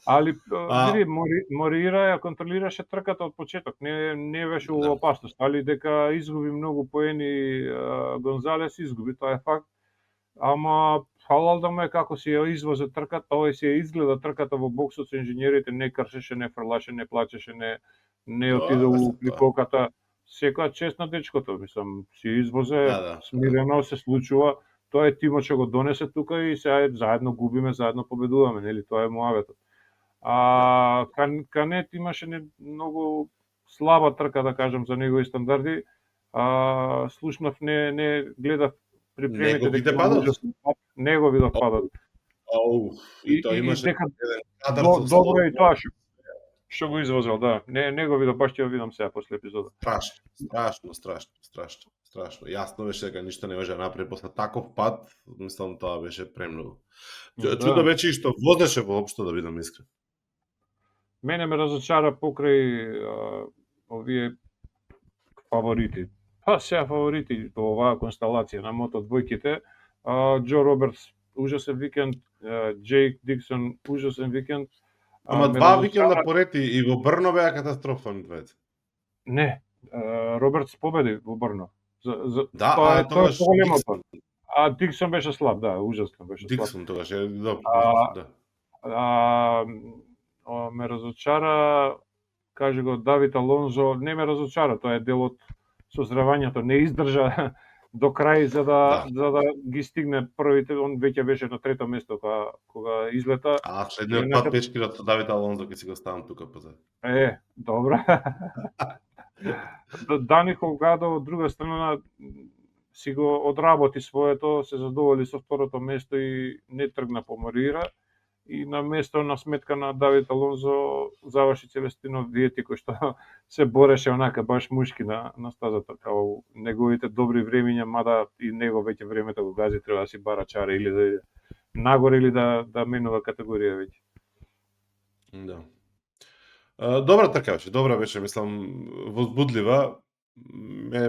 Али види Морира ја контролираше трката од почеток, не беше во опасност, али дека изгуби многу поени Гонзалес изгуби, тоа е факт. Ама фалал да му е како си ја извозе трката, овој си ја изгледа трката во боксот со инженерите, не кршеше, не фрлаше, не плачеше, не отиде у клипоката. Секоја чест на дечкото, мислам, си извозе, смирено се случува, тоа е тимот што го донесе тука и сега заедно губиме, заедно победуваме, нели, тоа е муабетот. Канет имаше многу слаба трка, да кажам, за негови стандарди. Слушнав, не гледав припремите дека него видов падат. И тоа имаше добро и тоа што го извозел, да. Не го видов, баш ќе го видам сега после епизода. Страшно. Јасно беше дека ништо не може да направи после таков пат, мислам тоа беше премногу. Чудо беше и што возеше воопшто, да бидам искрен. Мене ме разочара покрај овие фаворити. Сега фаворити во оваа констелација на Мото двојките. Џо Робертс, ужасен викенд, Джейк Диксон, ужасен викенд. Ама два викенда порети и во Брно беа катастрофални двајца. Не, Робертс победи во Брно. Да, тоа е поголемото. А Диксон беше слаб, да, ужасно беше слаб. Диксон тогаш е добро, да. Ме разочара, каже го Давид Алонзо, не ме разочара, тоа е дел од создравањето, не издржа до крај за да ги стигне првите, он веќе беше на трето место кога излета. Следниот пат пешкирот со Давид Алонзо ќе си го ставам тука позади. Добро. Дани Холгадо од друга страна си го одработи своето, се задоволи со второто место и не тргна по Морира. И на место на сметка на Давид Алонзо заврши Целестино Виети, кој што се бореше онака баш мушки на стазата, као неговите добри времиња, мада и него веќе времето го гази, треба да си бара чаре или да иде нагоре или да менува категорија веќе. Да. Добра трка беше, добра беше, мислам, возбудлива.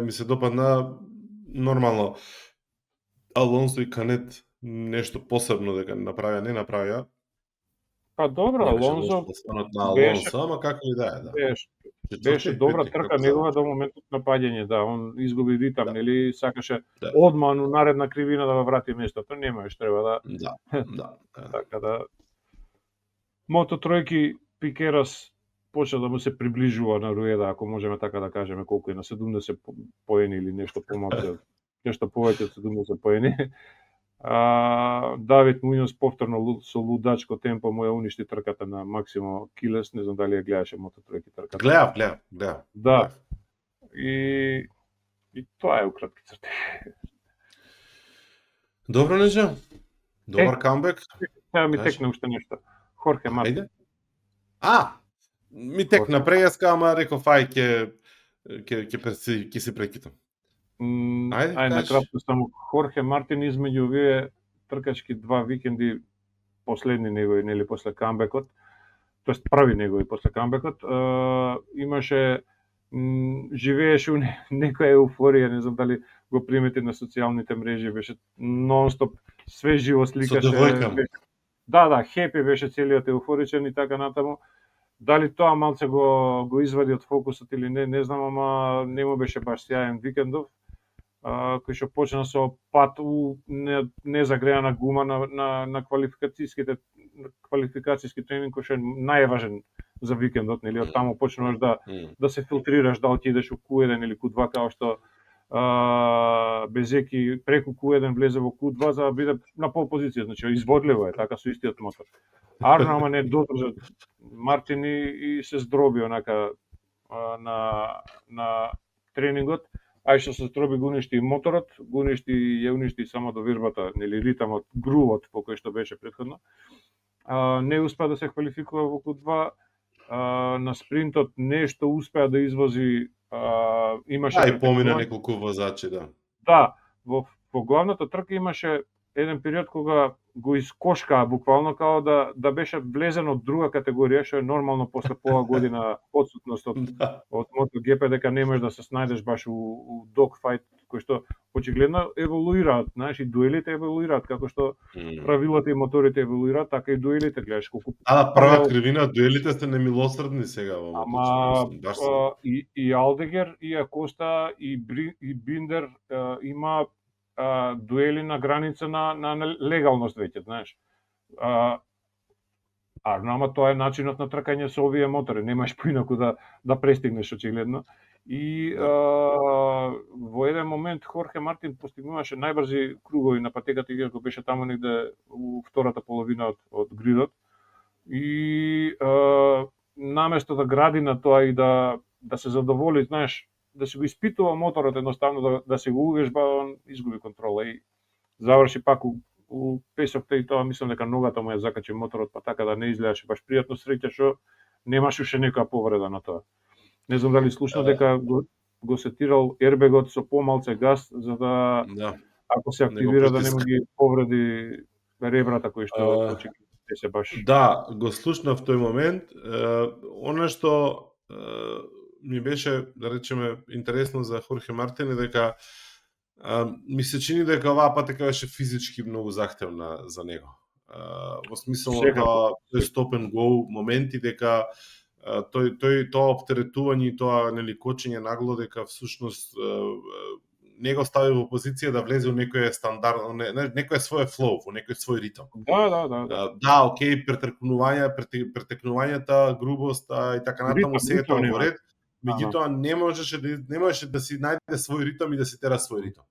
Ми се допадна нормално. Алонсо и Канет нешто посебно дека не направија. Па добро, Не беше лош Алонзо пласманот на беше Алонсо, ама како и да е, да. беше беше Четврти, добра пети, трка како негова до заврши? моментот на паѓање, да, он изгуби ритам, Да, нели, сакаше да, одма на наредна кривина да го врати местото, нема еш треба да да, да, да. така да Мото тројки Пикерас почна да му се приближува на Руеда, ако можеме така да кажеме, колку е на 70 поени или нешто помалку од нешто повеќе од 70 поени. Давид Муњоз повторно со лудачко темпо му ја уништи трката на Максимо Килес, не знам дали ја гледаше Мото тројки трката. Гледав. Да, и тоа е укратки црти. Добро, Нежа. Добар камбек. Сега ми Кажи. текна уште нешто. Хорхе Мартин. Ајде. Ми текна Хорхе преска, ама реков ќе се прекитам. Ајде, Ајде на кажи. кратко само Хорхе Мартин измеѓу овие тркачки два викенди последни негови, нели после камбекот, тоест први негови после камбекот, имаше живееше у некоја еуфорија, не знам дали го примети на социјалните мрежи, беше нонстоп све живо сликаше. Со девојка. Да, хепи беше целиот еуфоричен и така натаму. Дали тоа малце го извади од фокусот или не знам, ама не му беше баш сјаен викендов, кој што почна со пат у незагреана гума на квалификацијски тренинг, кој што е најважен за викендот, нели, од таму почнуваш да се филтрираш, да отидеш у Q1 или Q2, као што Безеки преку Q1 влезе во Q2 за да биде на пол позиција, значи изводливо е така со истиот мотор. Арно ама не додржа Мартин и се здроби онака на тренингот, а што се здроби го уништи и моторот, ја уништи само до вирбата, нели ритамот, грувот по кој што беше претходно. Не успеа да се квалификува во Q2, на спринтот нешто успеа да извози, имаше И помина неколку возачи, да. Да, во главната трка имаше еден период кога го искошкаа буквално као да беше влезен од друга категорија, што е нормално после пола година отсутност од MotoGP, дека не можеш да се снајдеш баш у dogfight, кој што очигледно еволуираат, знаеш, и дуелите еволуираат, како што правилата и моторите еволуираат, така и дуелите, гледаш колку прва кривина, дуелите се немилосредни сега во MotoGP. Ама и Алдегер, и Акоста, и Биндер има дуели на граница на легалност веќе, знаеш. Ама тоа е начинот на тркање со овие мотори, немаш поинаку да престигнеш очигледно. И во еден момент Хорхе Мартин постигнуваше најбрзи кругови на патеката, иако беше таму негде у втората половина од гридот. И наместо да гради на тоа и да се задоволи, знаеш, да се го испитува моторот едноставно, да се го увежба, он изгуби контрола и заврши пак у песокта и тоа мислам дека ногата му ја закачи моторот, па така да не изгледаше баш пријатно, среќа што немаше уште некоја повреда на тоа. Не знам дали слушна дека го сетирал ербегот со помалце газ, за да ако се активира да не му ги повреди ребрата кои што очигледно се баш. Да, го слушнав тој момент. Она што ми беше, да речеме, интересно за Хорхе Мартин е дека ми се чини дека оваа патека беше физички многу захтевна за него. Во смисла тоа stop and go моменти, дека тоа оптеретување и тоа, нели, кочење нагло, дека всушност не го стави во позиција да влезе во некој стандардно, некој свој флоу, во некој свој ритам. Да, окей, претекнувањата, грубоста и така натаму, се е тоа во ред, меѓутоа не можеше да си најде свој ритам и да си тера свој ритам.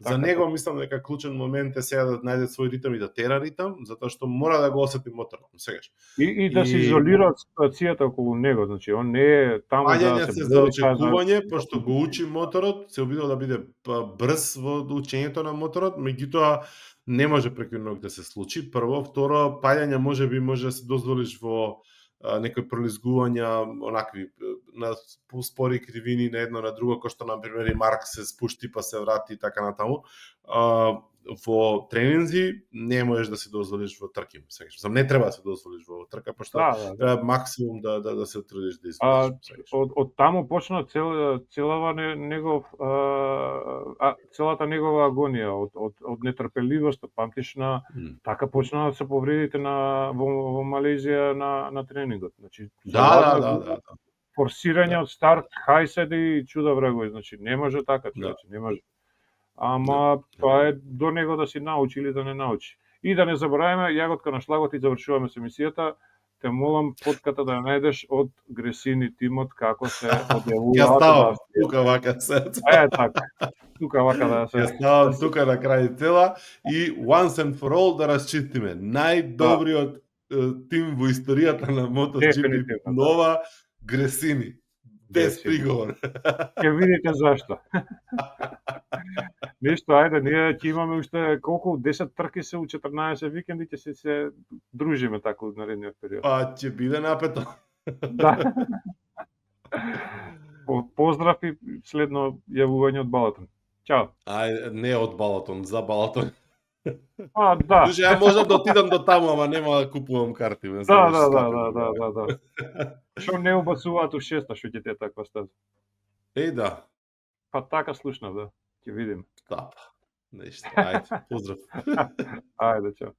За него мислам дека клучен момент е сега да најде свој ритам и да тера ритам, затоа што мора да го осети моторот сегаш. И да се изолира од ситуацијата околу него, значи он не е таму да се за очекување, пошто го учи моторот, се обидува да биде брз во учењето на моторот, меѓутоа не може преку ног да се случи. Прво, второ, паѓање може да се дозволиш во некои пролизгувања, онакви на спори кривини на едно на друго, кој што на пример и Марк се спушти па се врати и така натаму. во тренинзи не можеш да си дозволиш во трки, сеќаш. Сам не треба да се дозволиш во трка, пошто Да. треба максимум да се трудиш да А извадиш, сеќаш. од таму почна целава негов целата негова агонија од нетрпеливост, памтиш на М. така почна да се повредите во Малезија на тренингот. Значи Да. форсирање Да. од старт, хај седи и чуда врагови, значи не може така, човече, не може. Ама тоа е до него да си научи или да не научи. И да не забораваме, јаготка на шлагот и завршуваме со емисијата. Те молам потката да ја најдеш од Гресини тимот како се Ја одјавуваат од ставам Австрија. тука вака се. Така. Тука вака да се Ја ставам тука на крај тела и once and for all да расчистиме. Најдобриот тим во историјата на MotoGP Дефинитивно, нова Гресини. Без Гресини. приговор. Ќе видите зашто. Нешто, ајде, ние ќе имаме уште колку 10 трки се у 14 викенди, ќе се дружиме така од наредниот период. Па ќе биде напето. Да. Поздрав и следно јавување од Балатон. Чао. Ајде, не од Балатон, за Балатон. Да. Душе, ја можам да отидам до таму, ама нема да купувам карти. ме знаеш, Да. Што не убацуваат у шеста, што ќе те таква стаза? Да. Па така слушнав, да. Ќе видим. Нешто, ајде, поздрав. Ајде, чао.